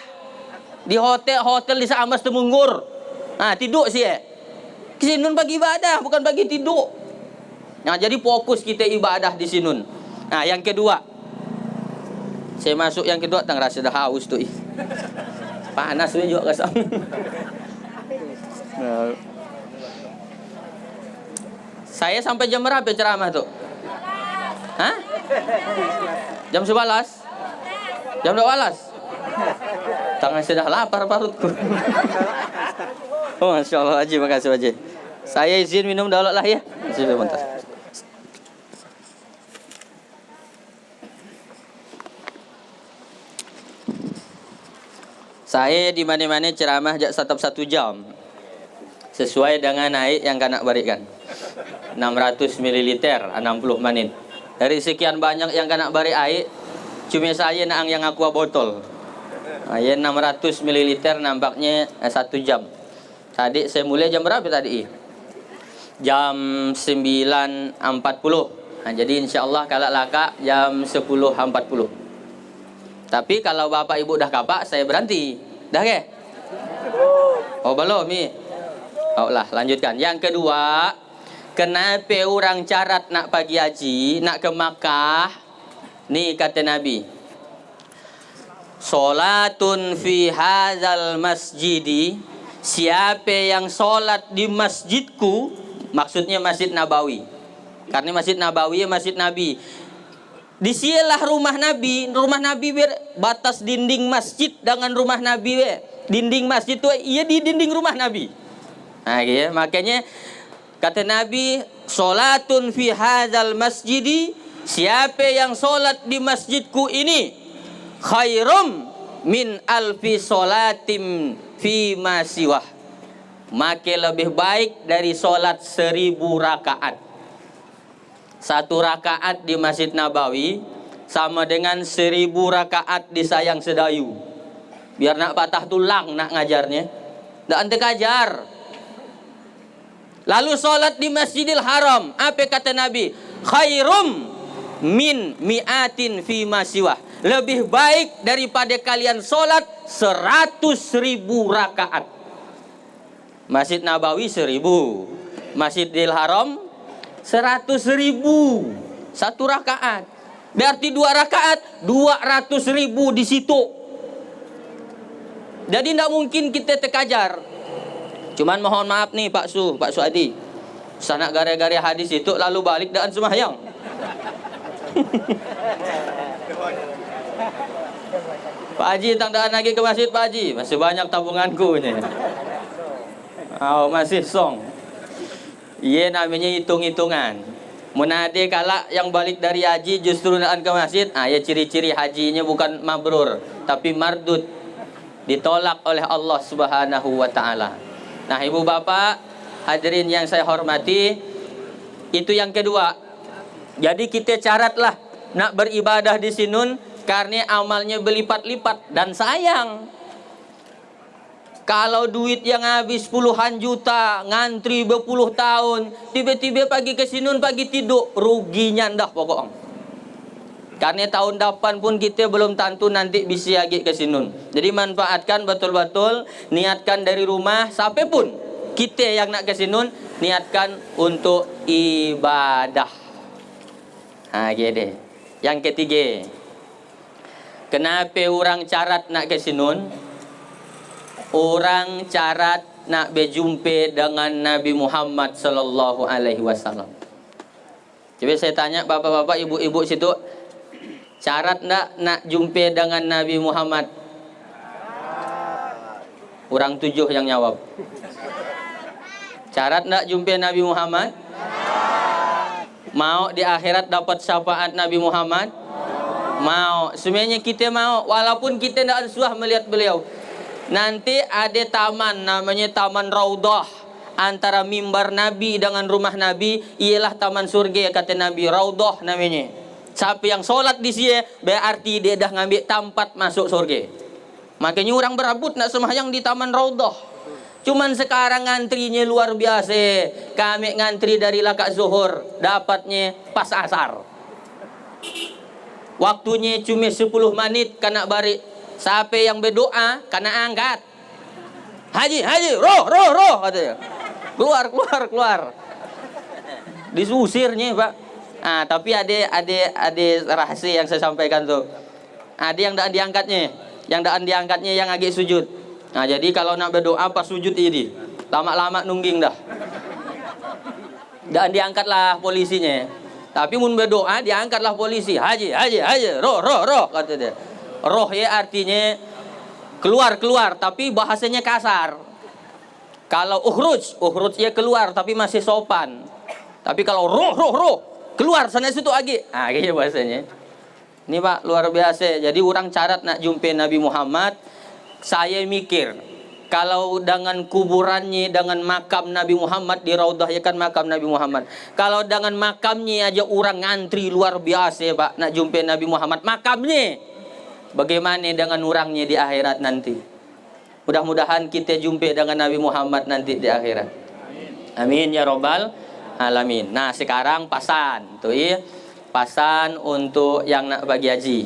Di hotel di Saamas Temunggur. Nah, tidur sih ya. Sinun pagi ibadah bukan pagi tidur. Nah, jadi fokus kita ibadah di Sinun. Nah, yang kedua. Saya masuk yang kedua tang rasa dah haus tuh. Panas juga kesam. Saya sampai jam berapa ceramah tuh? Hah? Jam 11? Jam 12? Tangan sudah lapar perutku. Oh, Masya Allah, Haji, makasih Haji. Saya izin minum dulu lah ya. Sebentar. Saya di mana-mana ceramah tetap 1 jam. Sesuai dengan naik yang kanak barikan 600 ml 60 menit. Dari sekian banyak yang kanak bari air, cuma saya naang yang aqua botol. Ya 600 ml nampaknya 1 jam. Tadi saya mulai jam berapa tadi? Jam 9.40. Nah, jadi insya Allah kalau laka jam 10.40. Tapi kalau bapak ibu dah kapak, saya berhenti. Dah ke? Oh belum nih. Oh lah, lanjutkan. Yang kedua, kenapa orang carat nak pergi haji, nak ke Makkah? Nih kata Nabi. Salatun fi hadzal masjidi, siapa yang solat di masjidku, maksudnya Masjid Nabawi. Karena Masjid Nabawi Masjid Nabi. Disialah rumah Nabi batas dinding masjid dengan rumah Nabi dinding masjid itu iya di dinding rumah Nabi. Nah, ya, makanya kata Nabi, salatun fi hadzal masjidi, siapa yang solat di masjidku ini khairum min alfi salatim fi ma siwah, maka lebih baik dari solat 1000 rakaat. 1 rakaat di Masjid Nabawi sama dengan 1000 rakaat di Sayang Sedayu. Biar nak patah tulang nak ngajarnya. Ndak ente kajar. Lalu solat di Masjidil Haram, apa kata Nabi? Khairum min mi'atin fi ma siwah. Lebih baik daripada kalian solat 100.000 rakaat. Masjid Nabawi 1000, Masjidil Haram 100.000, 1 rakaat. Berarti 2 rakaat 200.000 di situ. Jadi tidak mungkin kita terkajar. Cuman mohon maaf nih Pak Suadi. Sanak gara-gara hadis itu lalu balik dan sembahyang. Pak Haji tangdaan lagi ke masjid Pak Haji. Masih banyak tabunganku ini. Oh, masih song. Iya namanya hitung-hitungan. Munade kala yang balik dari haji justru nak ke masjid. Ya ciri-ciri hajinya bukan mabrur tapi mardud. Ditolak oleh Allah Subhanahu wa taala. Nah, Ibu Bapak, hadirin yang saya hormati, itu yang kedua. Jadi kita caratlah nak beribadah di Sinun Karena amalnya berlipat-lipat dan sayang. Kalau duit yang habis puluhan juta, ngantri berpuluh tahun, tiba-tiba pagi kesinun, pagi tidur, ruginya dah pokoknya. Karena tahun depan pun kita belum tentu nanti bisa lagi kesinun. Jadi manfaatkan betul-betul, niatkan dari rumah, sampai pun kita yang nak kesinun, niatkan untuk ibadah. Nah, gitu. Yang ketiga, kenapa orang carat nak kesinun? Orang carat nak berjumpa dengan Nabi Muhammad sallallahu alaihi wasallam. Coba saya tanya bapak-bapak, ibu-ibu situ, carat nak jumpa dengan Nabi Muhammad? Orang 7 yang jawab. Carat nak jumpa Nabi Muhammad? Mau di akhirat dapat syafaat Nabi Muhammad? Mau. Sebenarnya kita mau, walaupun kita tidak suah melihat beliau. Nanti ada taman namanya Taman Raudah, antara mimbar Nabi dengan rumah Nabi ialah taman surga, kata Nabi. Raudah namanya. Siapa yang sholat di sini berarti dia dah ngambil tempat masuk surga. Makanya orang berabut nak sembahyang di Taman Raudah. Cuman sekarang ngantrinya luar biasa. Kami ngantri dari lakak zuhur, dapatnya pas asar. Waktunya cuma 10 menit kena balik. Siapa yang berdoa kena angkat. Haji, roh katanya. Keluar. Disusirnya, Pak. Tapi ada rahasia yang saya sampaikan tuh. Ada yang tidak diangkatnya, yang agak sujud. Nah, jadi kalau nak berdoa pas sujud ini, lama-lama nungging dah. Dan diangkatlah polisinya. Tapi mun berdoa diangkatlah polisi. Haji, roh kata dia. Roh ya artinya keluar, tapi bahasanya kasar. Kalau ukhruj ya keluar tapi masih sopan. Tapi kalau roh keluar sana situ lagi. Gitu bahasanya. Ini Pak luar biasa. Jadi orang carat nak jumpa Nabi Muhammad. Saya mikir, kalau dengan kuburannya, dengan makam Nabi Muhammad di Raudah ya kan makam Nabi Muhammad. Kalau dengan makamnya aja orang ngantri luar biasa Pak nak jumpa Nabi Muhammad. Makamnya bagaimana dengan orangnya di akhirat nanti? Mudah-mudahan kita jumpa dengan Nabi Muhammad nanti di akhirat. Amin ya robbal alamin. Nah sekarang pasan tuh ya, pasan untuk yang nak bagi haji.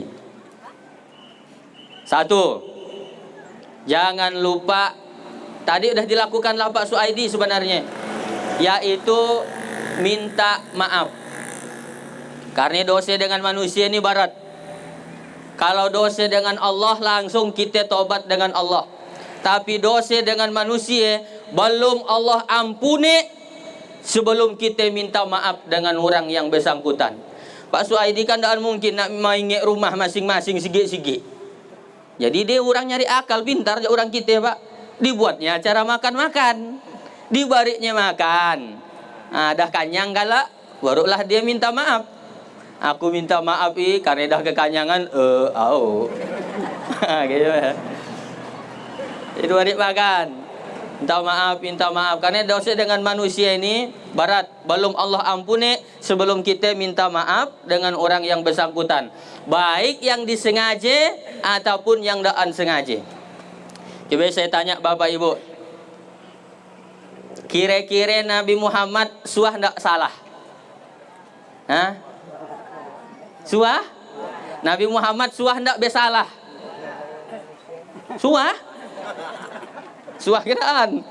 1, jangan lupa tadi udah dilakukan lah Pak Suaidi sebenarnya, yaitu minta maaf. Karena dosa dengan manusia ini barat. Kalau dosa dengan Allah langsung kita tobat dengan Allah. Tapi dosa dengan manusia belum Allah ampuni sebelum kita minta maaf dengan orang yang bersangkutan. Pak Suaidi kan tidak mungkin nak main rumah masing-masing sigit-sigit. Jadi dia orang nyari akal, pintar orang kita Pak. Dibuatnya acara makan-makan, dibariknya makan. Dah kanyang galak, barulah dia minta maaf. Aku minta maaf karena dah kekanyangan. Gitu ya. Itu adik makan. Minta maaf. Karena dosa dengan manusia ini barat. Belum Allah ampuni sebelum kita minta maaf dengan orang yang bersangkutan. Baik yang disengaja ataupun yang tidak sengaja. Coba saya tanya Bapak Ibu. Kira-kira Nabi Muhammad suah tidak salah? Suah? Nabi Muhammad suah tidak bersalah? Suah? Suah kiraan.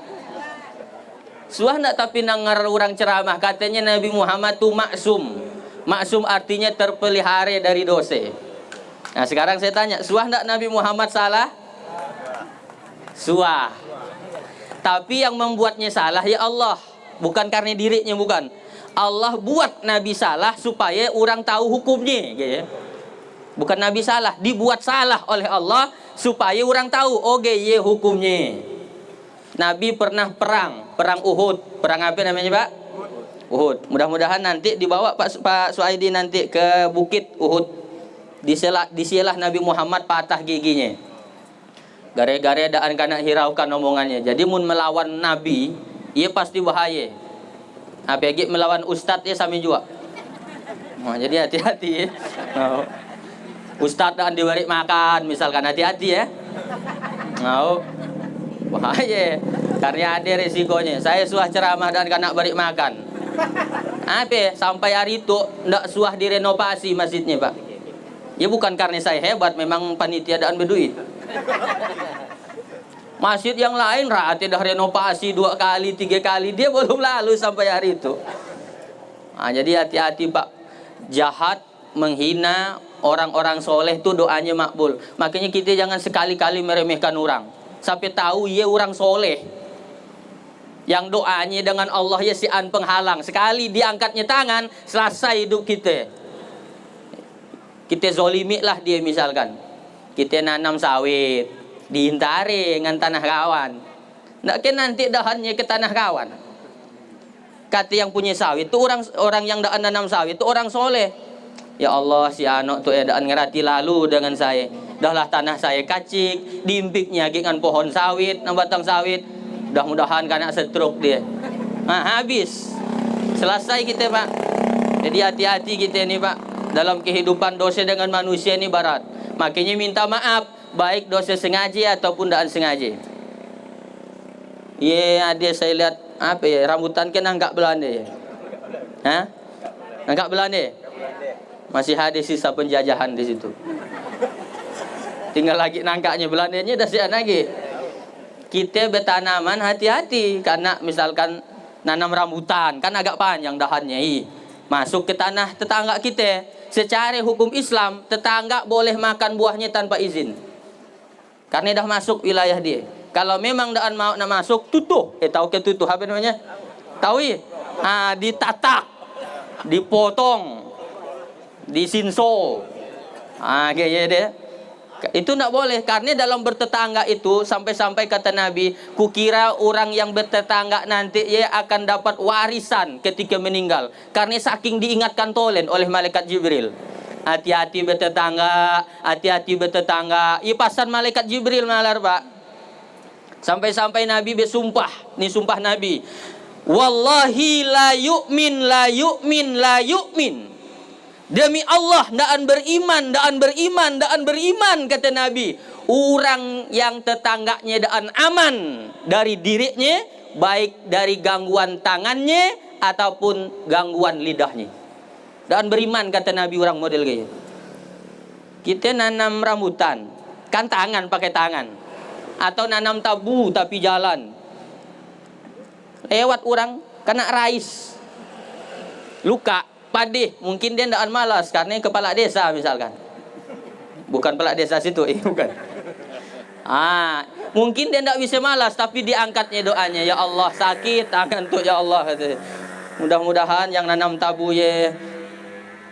Suah tidak tapi nangar orang ceramah. Katanya Nabi Muhammad itu maksum. Maksum artinya terpelihara dari dosa. Nah sekarang saya tanya, suah tidak Nabi Muhammad salah? Suah. Tapi yang membuatnya salah ya Allah. Bukan karena dirinya, bukan. Allah buat Nabi salah supaya orang tahu hukumnya, gitu. Bukan Nabi salah, dibuat salah oleh Allah supaya orang tahu, ye hukumnya. Nabi pernah perang Uhud. Perang apa namanya Pak? Uhud. Mudah-mudahan nanti dibawa Pak Suaidi nanti ke bukit Uhud. Disilah Nabi Muhammad patah giginya. Gara-gara daan kana hiraukan omongannya. Jadi mun melawan Nabi, ia pasti bahaya. Apalagi melawan ustadz ya sami juga. Jadi hati-hati ya. Ustadz dan diberi makan misalkan, hati-hati ya. Mau bahaya karena ada resikonya. Saya suah ceramah dan kena beri makan. Apa sampai hari itu ndak suah direnovasi masjidnya, Pak. Ya bukan karena saya hebat, memang panitia dan berduit. Masjid yang lain rakyat dah renovasi 2 kali 3 kali, dia belum lalu sampai hari itu. Nah, jadi hati-hati Pak, jahat menghina orang-orang soleh itu doanya makbul. Makanya kita jangan sekali-kali meremehkan orang. Sampai tahu ya orang soleh, yang doanya dengan Allah ya sian penghalang. Sekali diangkatnya tangan, selesai hidup kita. Kita zolimi lah dia misalkan. Kita nanam sawit, dihintari dengan tanah kawan. Nggak ke nanti dahannya ke tanah kawan. Kata yang punya sawit itu orang yang dah nanam sawit itu orang soleh. Ya Allah, si anak tuh daan ngerati lalu dengan saya. Dahlah tanah saya kacik, diimpiknya dengan pohon sawit, batang sawit. Mudah-mudahan karena stroke dia. Nah, habis. Selesai kita, Pak. Jadi hati-hati kita ini, Pak. Dalam kehidupan dosa dengan manusia ini berat. Makanya minta maaf, baik dosa sengaja ataupun tidak sengaja. Iya, ada saya lihat apa ya, rambutan kan anggap Belanda ya. Hah? Anggap Belanda. Masih ada sisa penjajahan di situ. Tinggal lagi nangkaknya, Belandanya dah siap lagi. Kita bertanaman hati-hati karena misalkan nanam rambutan kan agak panjang dahannya. Masuk ke tanah tetangga kita. Secara hukum Islam, tetangga boleh makan buahnya tanpa izin. Karena dah masuk wilayah dia. Kalau memang dah mau nak masuk, tutuh. Tahu ke tutuh apa namanya? Tahu ya? Ditatak, dipotong, disinso. Kayak dia. Itu tidak boleh, karena dalam bertetangga itu sampai-sampai kata Nabi, kukira orang yang bertetangga nanti ia akan dapat warisan ketika meninggal, karena saking diingatkan tolen oleh malaikat Jibril. Hati-hati bertetangga, hati-hati bertetangga. Ia pasan malaikat Jibril malar, Pak. Sampai-sampai Nabi bersumpah, ini sumpah Nabi. Wallahi la yu'min, la yu'min, la yu'min. Demi Allah, daan beriman, daan beriman, daan beriman, kata Nabi. Orang yang tetangganya daan aman dari dirinya, baik dari gangguan tangannya ataupun gangguan lidahnya. Daan beriman, kata Nabi, orang model kayak. Kita nanam rambutan, kan tangan pakai tangan. Atau nanam tabu tapi jalan. Lewat orang, kena rais. Luka. Padih, mungkin dia tidak malas karena kepala desa misalkan. Bukan kepala desa situ, bukan. Mungkin dia tidak bisa malas tapi diangkatnya doanya, ya Allah sakit tangan tuh ya Allah. Mudah-mudahan yang nanam tabu ya,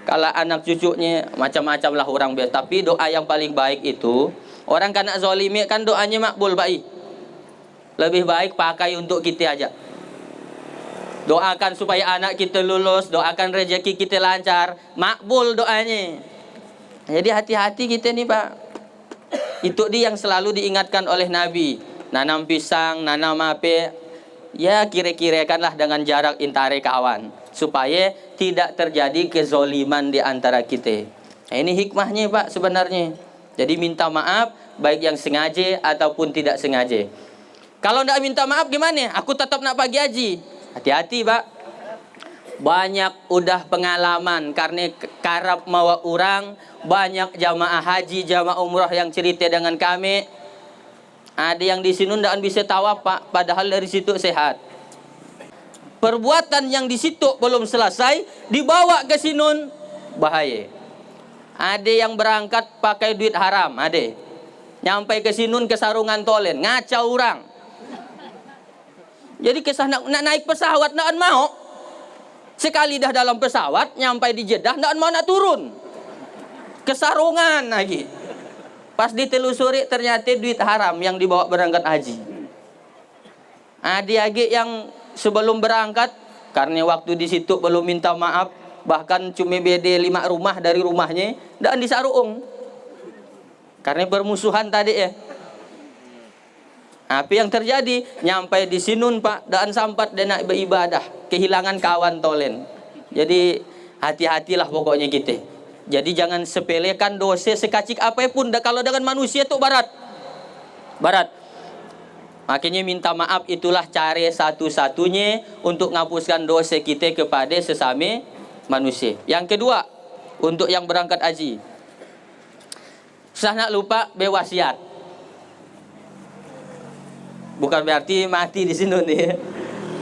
kalau anak cucunya macam-macam lah orang biasa. Tapi doa yang paling baik itu orang kena zolimi kan doanya makbul, baik. Lebih baik pakai untuk kita aja. Doakan supaya anak kita lulus, doakan rezeki kita lancar, makbul doanya. Jadi hati-hati kita nih, Pak. Itu dia yang selalu diingatkan oleh Nabi. Nanam pisang, nanam apa, ya kira-kirakanlah dengan jarak intare kawan, supaya tidak terjadi kezoliman di antara kita. Nah, ini hikmahnya, Pak, sebenarnya. Jadi minta maaf, baik yang sengaja ataupun tidak sengaja. Kalau tidak minta maaf gimana? Aku tetap nak pagi haji. Hati-hati, Pak. Banyak udah pengalaman karena karap mawa orang, banyak jamaah haji, jamaah umrah yang cerita dengan kami. Ada yang di sini ndak bisa tawaf, Pak, padahal dari situ sehat. Perbuatan yang di situ belum selesai dibawa ke sinun, bahaya. Ada yang berangkat pakai duit haram, ada. Nyampai ke sinun ke sarungan tolen, ngacau orang. Jadi kisah nak naik pesawat ndak mau. Sekali dah dalam pesawat nyampai di Jeddah ndak mau nak turun. Kesarungan lagi. Pas ditelusuri ternyata duit haram yang dibawa berangkat haji. Ada lagi yang sebelum berangkat karena waktu di situ belum minta maaf, bahkan cuma beda 5 rumah dari rumahnya ndak disarung. Karena bermusuhan tadi ya. Apa yang terjadi? Nyampai di sinun, Pak, dan sampat dia nak beribadah, kehilangan kawan tolen. Jadi hati-hatilah pokoknya kita. Jadi jangan sepelekan dosa sekecil apapun. Kalau dengan manusia itu berat. Makanya minta maaf itulah cara satu-satunya untuk menghapuskan dosa kita kepada sesama manusia. Yang kedua, untuk yang berangkat haji, nak lupa berwasiat. Bukan berarti mati di sini nih,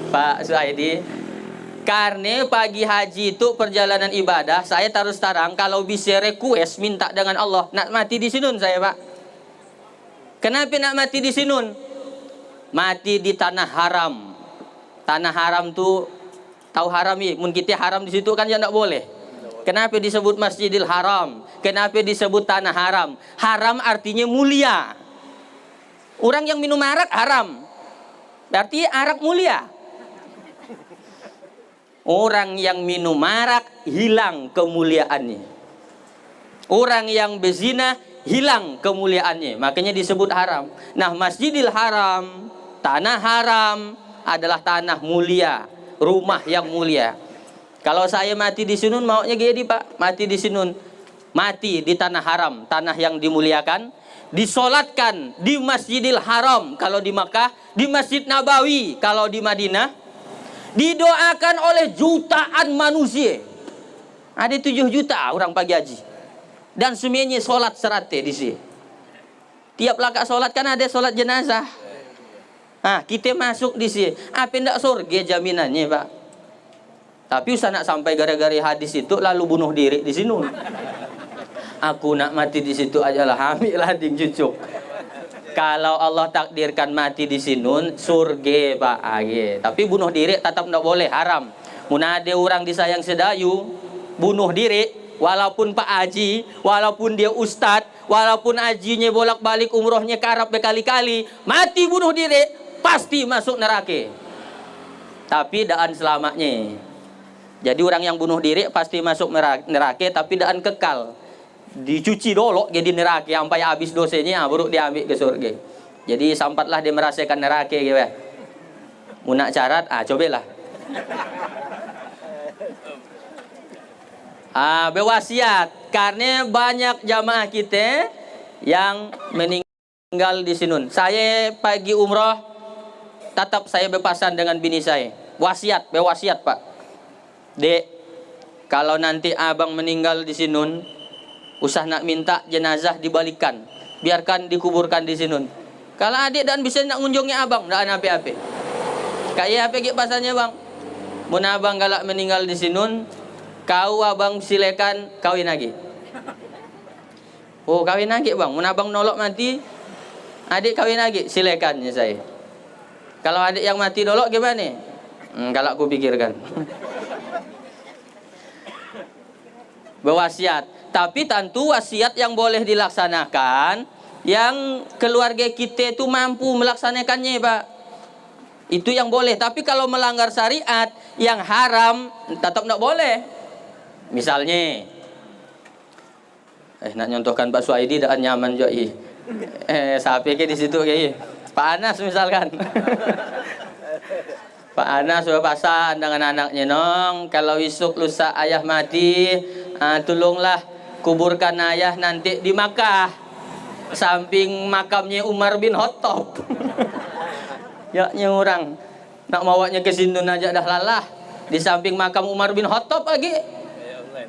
Pak Suhaidi. Karena pagi haji itu perjalanan ibadah, saya terus terang kalau bisa request minta dengan Allah, nak mati di sini saya, Pak. Kenapa nak mati di sini? Mati di tanah haram. Tanah haram tuh tahu haram ya? Mun kita haram di situ kan ya tidak boleh. Kenapa disebut Masjidil Haram? Kenapa disebut tanah haram? Haram artinya mulia. Orang yang minum arak haram. Berarti arak mulia. Orang yang minum arak hilang kemuliaannya. Orang yang berzina hilang kemuliaannya. Makanya disebut haram. Nah, Masjidil Haram, tanah haram adalah tanah mulia, rumah yang mulia. Kalau saya mati di sini maunya gini, Pak, mati di sini. Mati di tanah haram, tanah yang dimuliakan, disolatkan di Masjidil Haram kalau di Makkah, di Masjid Nabawi kalau di Madinah, didoakan oleh jutaan manusia. Ada 7 juta orang pagi haji. Dan semuanya solat serate di sini. Tiap lakak solat kan ada solat jenazah. Nah, kita masuk di sini. Apa ndak surga jaminannya, Pak? Tapi usah nak sampai gara-gara hadis itu lalu bunuh diri di sini. Aku nak mati di situ aja lah, ambillah ding cucuk. Kalau Allah takdirkan mati di sini, surga, Pak. Tapi bunuh diri tetap ndak boleh, haram. Mun ada orang disayang sedayu, bunuh diri. Walaupun Pak Haji, walaupun dia ustad, walaupun hajinya bolak-balik umrohnya ke Arab berkali-kali, mati bunuh diri, pasti masuk neraka. Tapi daan selamanya. Jadi orang yang bunuh diri pasti masuk neraka, tapi daan kekal. Dicuci dulu jadi neraka sampai habis dosanya, baru diambil ke surga. Jadi sampatlah dia merasakan neraka gitu. Munak syarat, cobalah. Berwasiat karena banyak jamaah kita yang meninggal di sini. Saya pagi umroh tetap saya berpasan dengan bini saya. Berwasiat, Pak. Dek, kalau nanti abang meninggal di sini, usah nak minta jenazah dibalikan, biarkan dikuburkan di sini. Kalau adik dan bisa nak ngunjungi abang, dah apa-apa. Kayak apa gitu pasannya, Bang? Mun abang galak meninggal di sini, kau abang silakan kawin lagi. Oh, kawin lagi, Bang. Mun abang nolok mati, adik kawin lagi, silakan ya saya. Kalau adik yang mati nolok gimana? Kalau aku pikirkan. Berwasiat, tapi tentu wasiat yang boleh dilaksanakan yang keluarga kita itu mampu melaksanakannya, Pak. Itu yang boleh. Tapi kalau melanggar syariat yang haram tetap tidak boleh. Misalnya, nak nyontohkan Pak Suhaidi dah nyaman juga sampai ke di situ kayak Pak Anas misalkan. Pak Anas sudah pasan dengan anaknya, nong kalau isuk lusa ayah mati, tolonglah kuburkan ayah nanti di Makkah samping makamnya Umar bin Khattab. Ya orang nak mawanya ke sini aja dah lalah, di samping makam Umar bin Khattab lagi.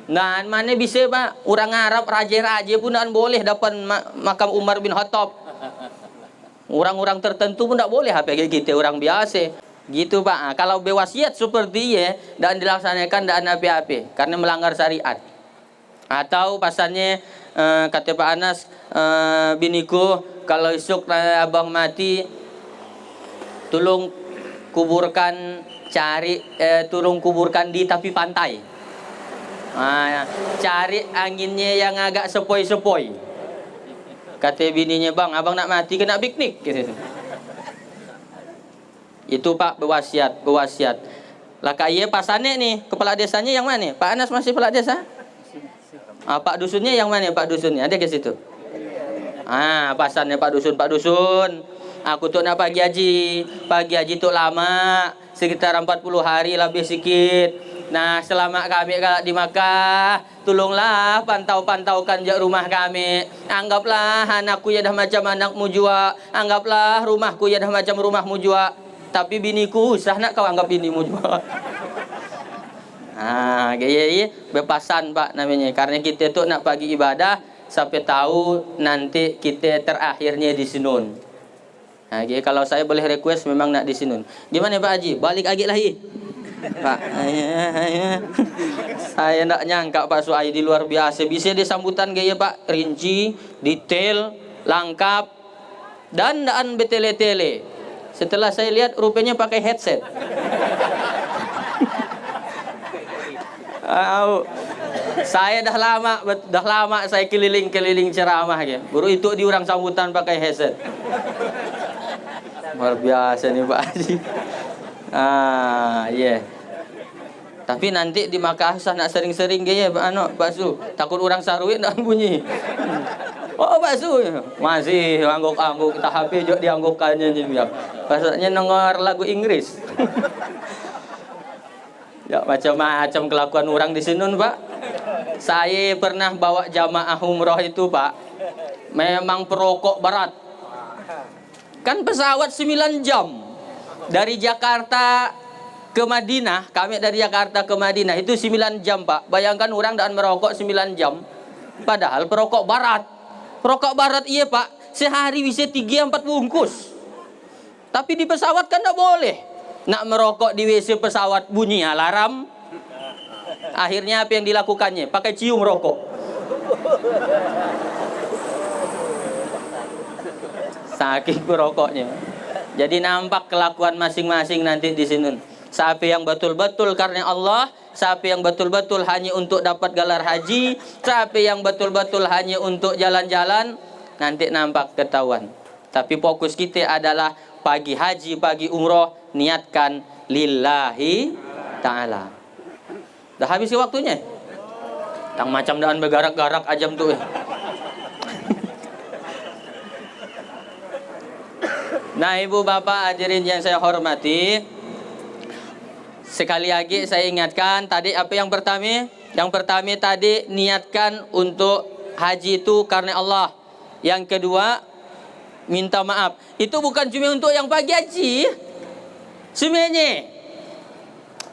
Nah, mana bisa, Pak? Orang Arab raja-raja pun tak boleh dapat makam Umar bin Khattab. Orang-orang tertentu pun tak boleh, apa kita orang biasa. Gitu, Pak. Kalau berwasiat seperti ya dan dilaksanakan dan apa-apa karena melanggar syariat. Atau pasannya kata Pak Anas, biniku kalau esok abang mati, tolong kuburkan tolong kuburkan di tepi pantai. Cari anginnya yang agak sepoi-sepoi. Kata bininya, Bang, abang nak mati kena piknik. Itu, Pak, berwasiat. Lah kayak pasannya nih, kepala desanya yang mana? Pak Anas masih kepala desa? Pak dusunnya yang mana? Pak dusunnya ada ke situ? Pasannya Pak dusun. Aku tuh nak pagi haji tuh lama, sekitar 40 hari lebih sedikit. Nah, selama kami di Makkah, tolonglah pantau-pantaukan je rumah kami. Anggaplah anakku ya dah macam anakmu jua. Anggaplah rumahku ya dah macam rumahmu jua. Tapi biniku usah nak kau anggap binimu jua. Nah, gaya bepasan Pak namanya. Karena kita tu nak pagi ibadah sampai tahu nanti kita terakhirnya di Sinun. Nah, gaya kalau saya boleh request memang nak di Sinun. Gimana Pak Haji? Balik lagi lah Pak, saya nak nyangka Pak Suhaidi luar biasa. Bisa disambutan gaya Pak, rinci, detail, lengkap, dan betele-tele. Setelah saya lihat rupanya pakai headset. Saya dah lama saya keliling-keliling ceramah ya. Baru itu di orang sambutan pakai headset. Luar biasa nih Pak Haji. Tapi nanti di Makkah usah nak sering-sering gaya Pak Su. Takut orang sarui nak bunyi. Oh Pak Su masih angguk-angguk kita HP jok dianggukkannya juga. Pasanya denger lagu Inggris. Ya macam-macam kelakuan orang di Sinun Pak. Saya pernah bawa jamaah umroh itu Pak. Memang perokok berat. Kan pesawat 9 jam. Dari Jakarta ke Madinah, kami dari Jakarta ke Madinah itu 9 jam Pak. Bayangkan orang dan merokok 9 jam. Padahal perokok barat. Perokok barat iya Pak, sehari bisa 3-4 bungkus. Tapi di pesawat kan tidak boleh. Nak merokok di WC pesawat bunyi alarm. Akhirnya apa yang dilakukannya? Pakai cium rokok. Saking perokoknya. Jadi nampak kelakuan masing-masing nanti di sini. Siapa yang betul-betul karena Allah, siapa yang betul-betul hanya untuk dapat gelar haji, siapa yang betul-betul hanya untuk jalan-jalan, nanti nampak ketahuan. Tapi fokus kita adalah pagi haji, pagi umroh, niatkan lillahi ta'ala. Dah habis waktunya? Tang macam daan bergarak-garak ajam tu. Nah ibu bapak hadirin yang saya hormati, sekali lagi saya ingatkan tadi apa yang pertama? Yang pertama tadi niatkan untuk haji itu karena Allah. Yang kedua minta maaf. Itu bukan cuma untuk yang pagi haji. Semuanya.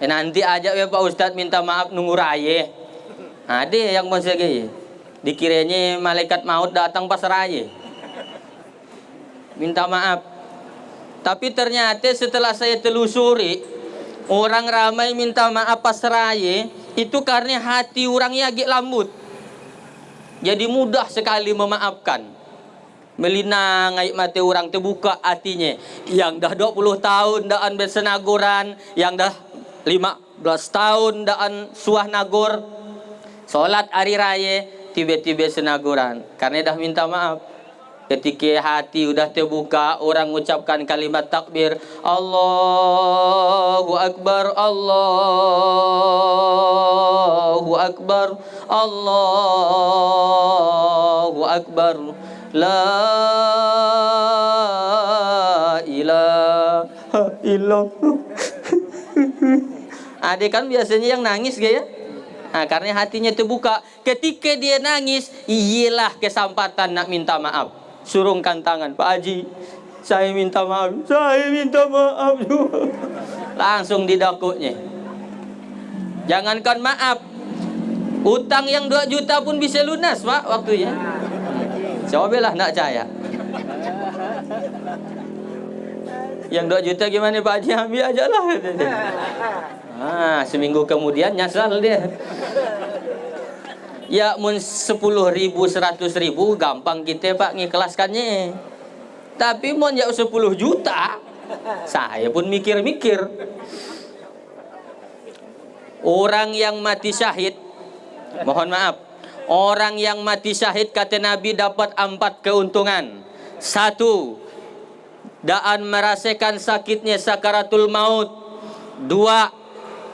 Nanti aja ya Pak Ustadz minta maaf nunggu raya. Ada yang masih gaya. Dikiranya malaikat maut datang pas raya. Minta maaf. Tapi ternyata setelah saya telusuri, orang ramai minta maaf pas raya itu karena hati orangnya agak lembut. Jadi mudah sekali memaafkan. Melinang air mata orang terbuka hatinya. Yang dah 20 tahun daan bersenaguran, yang dah 15 tahun daan suah nagur. Solat hari raya tiba-tiba senaguran karena dah minta maaf. Ketika hati udah terbuka, orang ucapkan kalimat takbir, Allahu Akbar, Allahu Akbar, Allahu Akbar, La ilaha illallah. Ada kan biasanya yang nangis gak ya? Nah, karena hatinya terbuka. Ketika dia nangis, iyalah kesempatan nak minta maaf. Surungkan tangan, Pak Haji, saya minta maaf, saya minta maaf juga. Langsung didakuknya. Jangankan maaf, utang yang 2 juta pun bisa lunas Pak waktunya. Cobalah nak percaya. Yang 2 juta gimana Pak Haji, ambil aja lah. Seminggu kemudian nyasal dia. Ya mun 10.000 100.000 gampang kita Pak ngikhlaskannya. Tapi mun ya 10 juta saya pun mikir-mikir. Orang yang mati syahid, mohon maaf, orang yang mati syahid kata Nabi dapat 4 keuntungan. 1, daan merasakan sakitnya sakaratul maut. 2,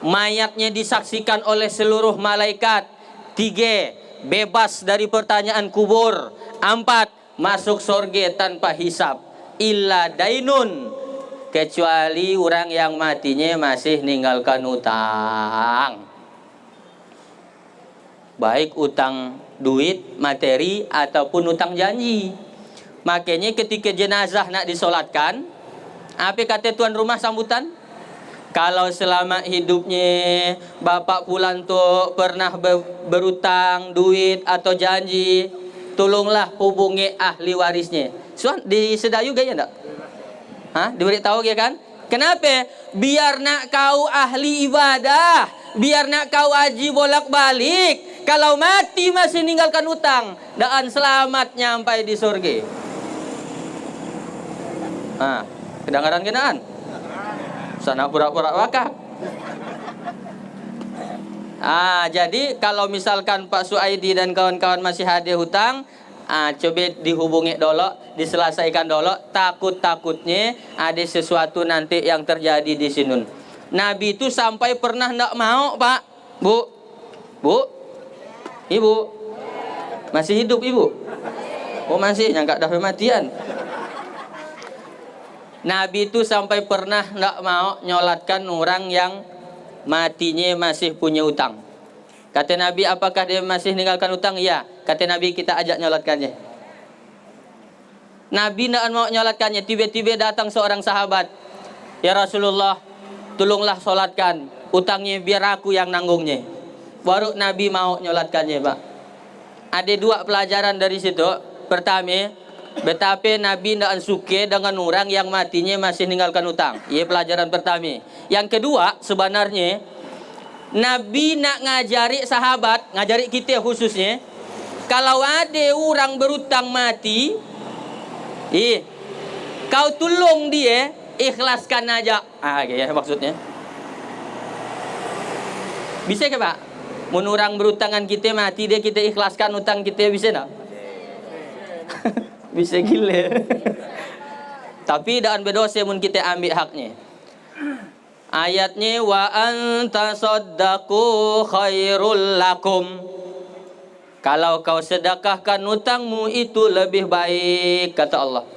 mayatnya disaksikan oleh seluruh malaikat. 3, bebas dari pertanyaan kubur. 4, masuk surga tanpa hisab. Illa dainun, kecuali orang yang matinya masih ninggalkan utang. baik utang duit, materi ataupun utang janji. Makanya ketika jenazah nak disolatkan, apa kata tuan rumah sambutan? Kalau selama hidupnya bapak pulang tu pernah berutang duit atau janji, tolonglah hubungi ahli warisnya. So, di Sedayu gaya tak? Diberitahu ya kan? Kenapa? Biar nak kau ahli ibadah, biar nak kau haji bolak-balik. Kalau mati masih ninggalkan utang, dan selamat nyampai di surga. Kedengaran kenaan? Sana pura-pura wakaf. Jadi kalau misalkan Pak Suaidi dan kawan-kawan masih ada hutang, coba dihubungi dulu, diselesaikan dulu. Takut-takutnya ada sesuatu nanti yang terjadi di sini. Nabi itu sampai pernah tidak mau, Pak, Bu, Ibu, masih hidup Ibu? Oh masih, yang dah kematian. Nabi itu sampai pernah tidak mau nyolatkan orang yang matinya masih punya utang. Kata Nabi, apakah dia masih meninggalkan utang? Ya. Kata Nabi, kita ajak nyolatkannya. Nabi tidak mau nyolatkannya. Tiba-tiba datang seorang sahabat. Ya Rasulullah, tolonglah solatkan. Utangnya biar aku yang nanggungnya. Baru Nabi mau nyolatkannya, Pak. Ada dua pelajaran dari situ. Pertama, betapa Nabi tidak suka dengan orang yang matinya masih meninggalkan utang. Ini pelajaran pertama. Yang kedua, sebenarnya Nabi nak ngajari sahabat, ngajari kita khususnya, kalau ada orang berutang mati, kau tolong dia, ikhlaskan aja. Ya maksudnya. Bisa ke Pak? Mun orang berutangan kita mati, dia kita ikhlaskan utang kita, bisa tak? Bisa gila. Tapi dan berdosa mun kita ambil haknya. Ayatnya wa anta saddaqu khairul lakum. Kalau kau sedekahkan utangmu itu lebih baik, kata Allah.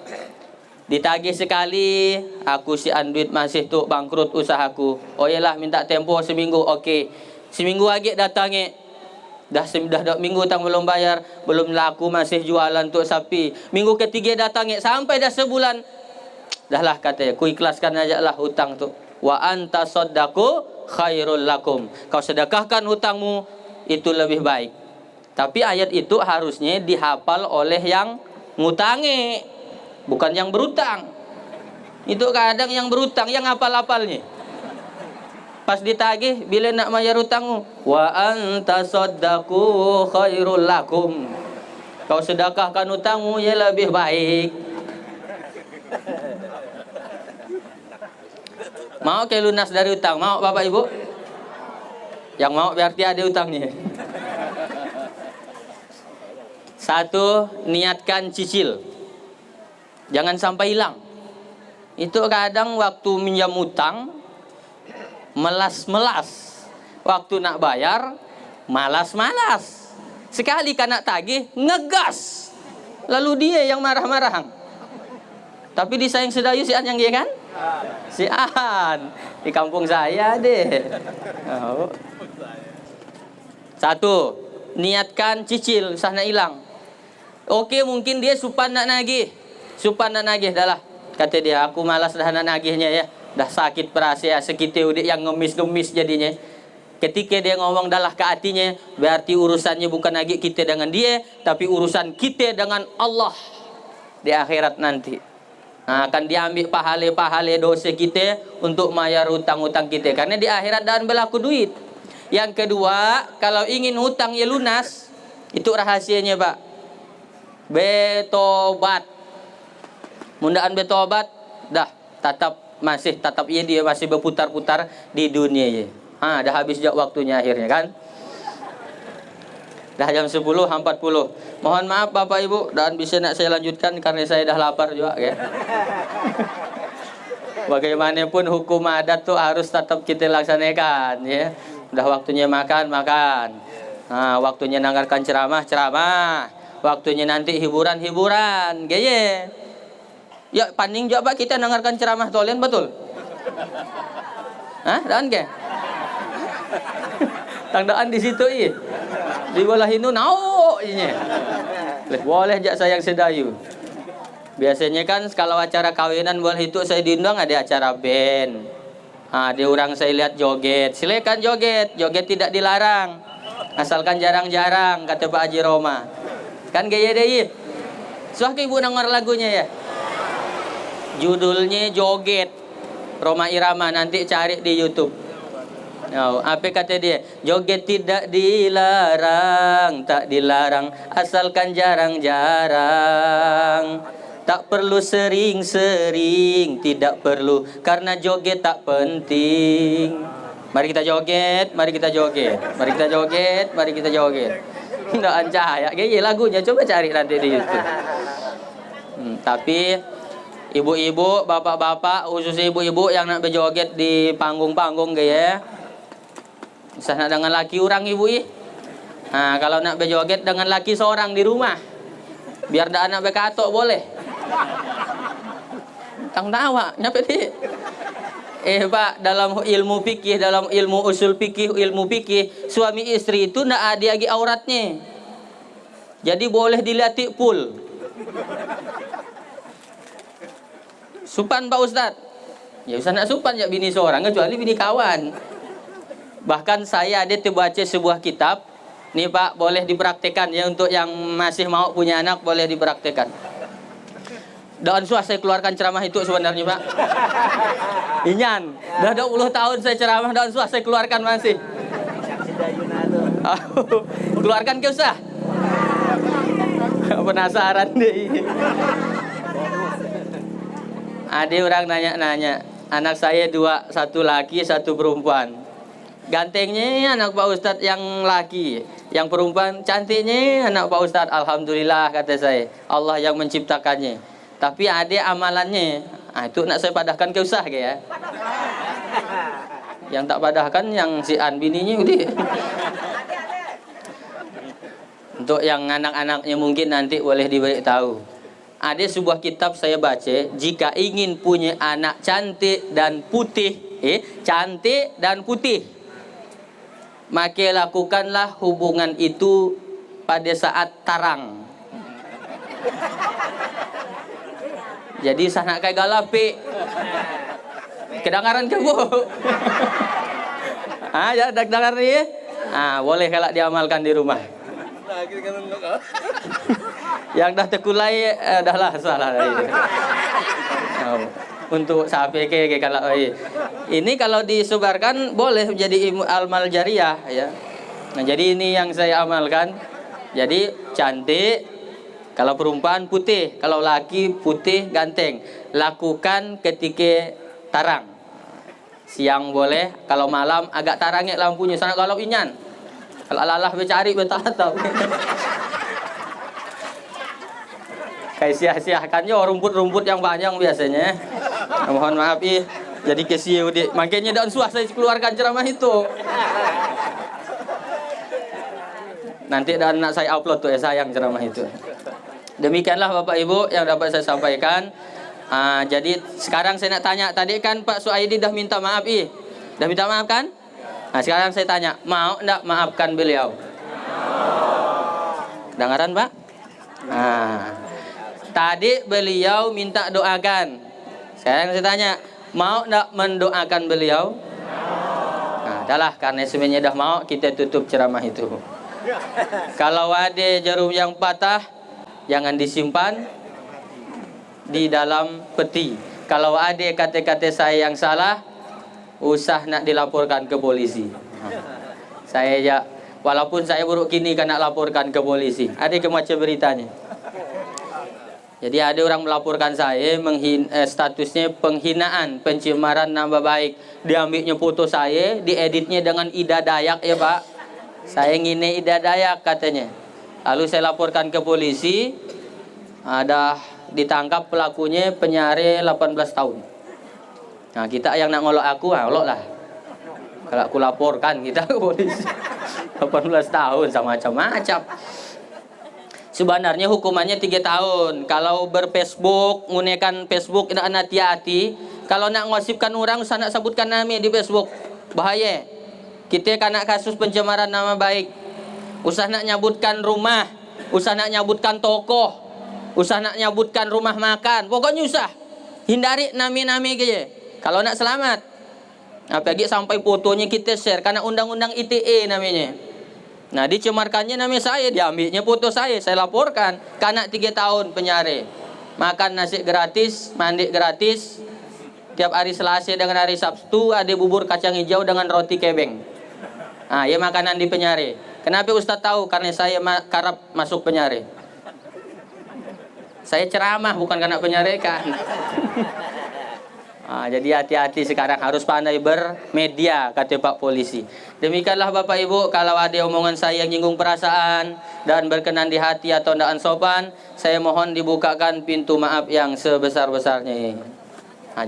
Ditagih sekali, aku si Anduit masih tu bangkrut usahaku. Oh iyalah minta tempo seminggu, okey. Seminggu lagi datangnya. Dah 2 minggu tang belum bayar, belum laku masih jualan untuk sapi. Minggu ketiga datangnya sampai dah sebulan. Dahlah katanya, ku ikhlaskan aja lah hutang tu. Wa anta saddaqu khairul lakum. Kau sedekahkan hutangmu itu lebih baik. Tapi ayat itu harusnya dihafal oleh yang ngutangi, bukan yang berutang. Itu kadang yang berutang yang hafal-hafalnya. Pas ditagih, bila nak bayar hutangmu, wa anta saddaqu khairul lakum. Kau sedekahkan hutangmu ya lebih baik. Mau ke lunas dari hutang? Mau Bapak Ibu? Yang mau berarti ada hutangnya. Satu, niatkan cicil. Jangan sampai hilang. Itu kadang waktu minjam hutang melas-melas. Waktu nak bayar malas-malas. Sekali kan nak tagih ngegas. Lalu dia yang marah-marah. Tapi di Sayang Sedayu si An yang dia kan? Si An. Di kampung saya deh. Oh. Satu, niatkan cicil sah nak hilang. Oke, mungkin dia supan nak nagih. Supan nak nagih dah lah. Kata dia, aku malas dah nak nagihnya ya. Dah sakit perasa sekitar udik yang ngemis-ngemis jadinya. Ketika dia ngomong dalah ke hatinya, berarti urusannya bukan lagi kita dengan dia, tapi urusan kita dengan Allah di akhirat nanti. Akan diambil pahala-pahala dosa kita untuk bayar hutang-hutang kita. Karena di akhirat dan berlaku duit. Yang kedua, kalau ingin hutangnya lunas, itu rahasianya Pak. Betobat. Mundaan betobat, dah tetap dia masih berputar-putar di dunia ya. Dah habis jauh waktunya akhirnya kan. Dah jam 10.40. Mohon maaf Bapak Ibu, dan bisa nak saya lanjutkan karena saya dah lapar juga ya. Bagaimanapun hukum adat tuh harus tetap kita laksanakan ya. Udah waktunya makan. Waktunya dengarkan ceramah. Waktunya nanti hiburan. Gaya. Ya, paning juga Pak kita dengarkan ceramah tolen betul? Dan ke? Tandaan di situ Di belah itu nau ini. Boleh jak sayang sedayu. Biasanya kan kalau acara kawinan bola itu saya diundang ada acara band. Ada orang saya lihat joget. Silakan joget, joget tidak dilarang. Asalkan jarang-jarang kata Pak Haji Roma. Kan gaya deh. Suah ibu denger lagunya ya. Judulnya Joget. Roma Irama, nanti cari di YouTube. Oh, apa kata dia? Joget tidak dilarang, tak dilarang, asalkan jarang-jarang. Tak perlu sering-sering, tidak perlu, karena joget tak penting. Mari kita joget, mari kita joget, mari kita joget, mari kita joget. Nggak ancaya, kayak lagunya, coba cari nanti di YouTube. Tapi ibu-ibu, bapak-bapak, khususnya ibu-ibu yang nak berjoget di panggung-panggung gaya. Bisa nak dengan laki orang ibu Nah, kalau nak berjoget dengan laki seorang di rumah, biar dah anak berkatok boleh. Tang tawa, nyapa di? Pak, dalam ilmu fikih, dalam ilmu usul fikih, ilmu fikih, suami istri itu ndak ada lagi auratnya. Jadi boleh dilihat full. Supan Pak Ustadz. Ya usah nak supan ya bini seorang, kecuali bini kawan. Bahkan saya ada terbaca sebuah kitab. Nih Pak, boleh dipraktekan ya, untuk yang masih mau punya anak boleh dipraktekan. Daun suah saya keluarkan ceramah itu sebenarnya Pak. Inyan, dah 20 tahun saya ceramah, daun suah saya keluarkan masih. Keluarkan ke usah. Penasaran deh. Ada orang nanya-nanya, anak saya 2, 1 laki, 1 perempuan. Gantengnya anak Pak Ustadz yang laki, yang perempuan cantiknya anak Pak Ustadz. Alhamdulillah kata saya, Allah yang menciptakannya. Tapi ada amalannya. Nah, itu nak saya padahkan ke usah ya. Yang tak padahkan yang si an bininya udah. Untuk yang anak-anaknya mungkin nanti boleh diberitahu. Ada sebuah kitab saya baca, jika ingin punya anak cantik dan putih, cantik dan putih, maka lakukanlah hubungan itu pada saat tarang. Jadi sana kayak galapi. Kedengaran ke Bu? Ya dengar nih. Boleh kalau diamalkan di rumah. Yang dah terkulai dah lah salah. Untuk sampai ke kalau ini kalau disebarkan boleh jadi amal jariah ya. Nah, jadi ini yang saya amalkan. Jadi cantik, kalau perempuan putih, kalau laki putih ganteng. Lakukan ketika tarang. Siang boleh, kalau malam agak tarangnya lampunya. Sana kalau inyan. Kalau alalah bercari bertatap. Kayak sia-siakannya rumput-rumput yang panjang biasanya. Mohon maaf jadi kesiu di. Makanya daun suah saya keluarkan ceramah itu. Nanti dan anak saya upload tuh sayang ceramah itu. Demikianlah Bapak Ibu yang dapat saya sampaikan. Jadi sekarang saya nak tanya, tadi kan Pak Suaidi dah minta maaf Dah minta maaf kan? Nah, sekarang saya tanya, mau enggak maafkan beliau? Dengaran Pak? Tadi beliau minta doakan. Sekarang saya tanya, mau enggak mendoakan beliau? Adalah karena sebenarnya dah mau, kita tutup ceramah itu. Kalau ada jarum yang patah, jangan disimpan di dalam peti. Kalau ada kata-kata saya yang salah, usah nak dilaporkan ke polisi. Saya ya, walaupun saya buruk kini kan nak laporkan ke polisi. Ada macam beritanya. Jadi ada orang melaporkan saya statusnya penghinaan, pencemaran nama baik. Diambilnya foto saya, dieditnya dengan Ida Dayak ya Pak. Saya ngine Ida Dayak katanya. Lalu saya laporkan ke polisi. Ada ditangkap pelakunya penyare 18 tahun. Nah, kita yang nak ngolok aku, ngolok lah. Kalau aku laporkan kita ke polisi. 18 tahun sama macam-macam. Sebenarnya hukumannya 3 tahun. Kalau berFacebook, menggunakan Facebook, nak hati-hati. Kalau nak ngosipkan orang, usah nak sebutkan nama di Facebook. Bahaya. Kita kena kasus pencemaran nama baik. usah nak nyabutkan rumah, usah nak nyabutkan toko, usah nak nyabutkan rumah makan, pokoknya usah hindari nami-nami kaya kalau nak selamat. Apalagi sampai fotonya kita share karena undang-undang ITE namanya. Nah, dicemarkannya nama saya, diambilnya foto saya laporkan, kena 3 tahun penjara. Makan nasi gratis, mandi gratis, tiap hari Selasa dengan hari Sabtu ada bubur kacang hijau dengan roti kebeng. Nah, ya makanan di penjara. Kenapa Ustaz tahu? Karena saya karap masuk penjara. Saya ceramah bukan karena penyarekan. Jadi hati-hati sekarang, harus pandai bermedia, kata Pak Polisi. Demikianlah Bapak Ibu, kalau ada omongan saya yang nyinggung perasaan dan berkenan di hati atau tidak sopan, saya mohon dibukakan pintu maaf yang sebesar-besarnya.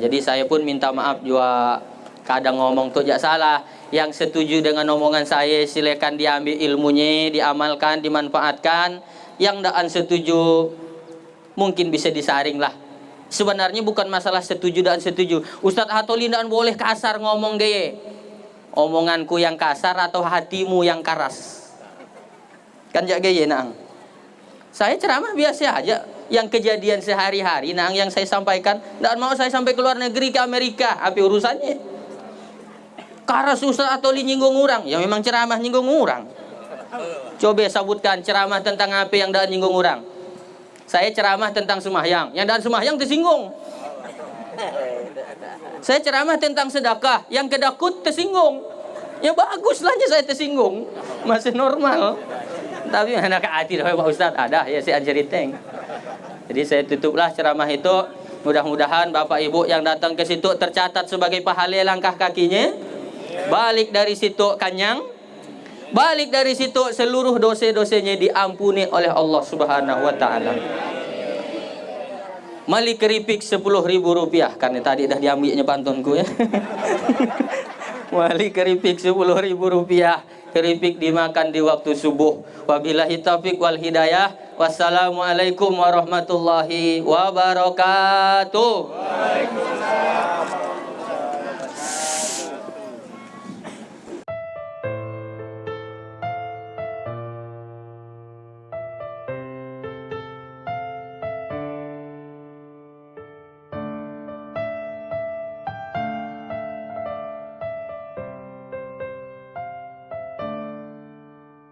Jadi saya pun minta maaf juga, kadang ngomong tuh jak salah. Yang setuju dengan omongan saya silakan diambil ilmunya, diamalkan, dimanfaatkan. Yang tidak setuju mungkin bisa disaring lah. Sebenarnya bukan masalah setuju dan setuju. Ustadz Hatoli tidak boleh kasar ngomong gaya. Omonganku yang kasar atau hatimu yang keras? Kan jak gaya nang. Saya ceramah biasa aja. Yang kejadian sehari-hari nang yang saya sampaikan. Tidak mau saya sampai ke luar negeri, ke Amerika. Apa urusannya? Karas Ustadz Hatoli nyinggung orang. Ya memang ceramah nyinggung orang. Coba sebutkan ceramah tentang apa yang tidak nyinggung orang. Saya ceramah tentang sembahyang, yang dan sembahyang tersinggung. Saya ceramah tentang sedekah, yang kedakut tersinggung. Ya baguslah saya tersinggung, masih normal. Tapi anak hati dah Pak Ustaz, ada ya saya ceriteng. Jadi saya tutuplah ceramah itu. Mudah-mudahan Bapak Ibu yang datang ke situ tercatat sebagai pahala langkah kakinya. Balik dari situ kanyang. Balik dari situ seluruh dosa-dosanya diampuni oleh Allah Subhanahu wa taala. Mali keripik 10.000 rupiah, karena tadi dah diambilnya pantunku ya. Mali keripik 10.000 rupiah. Keripik dimakan di waktu subuh. Wabillahi taufiq wal hidayah. Wassalamualaikum warahmatullahi wabarakatuh. Waalaikumsalam.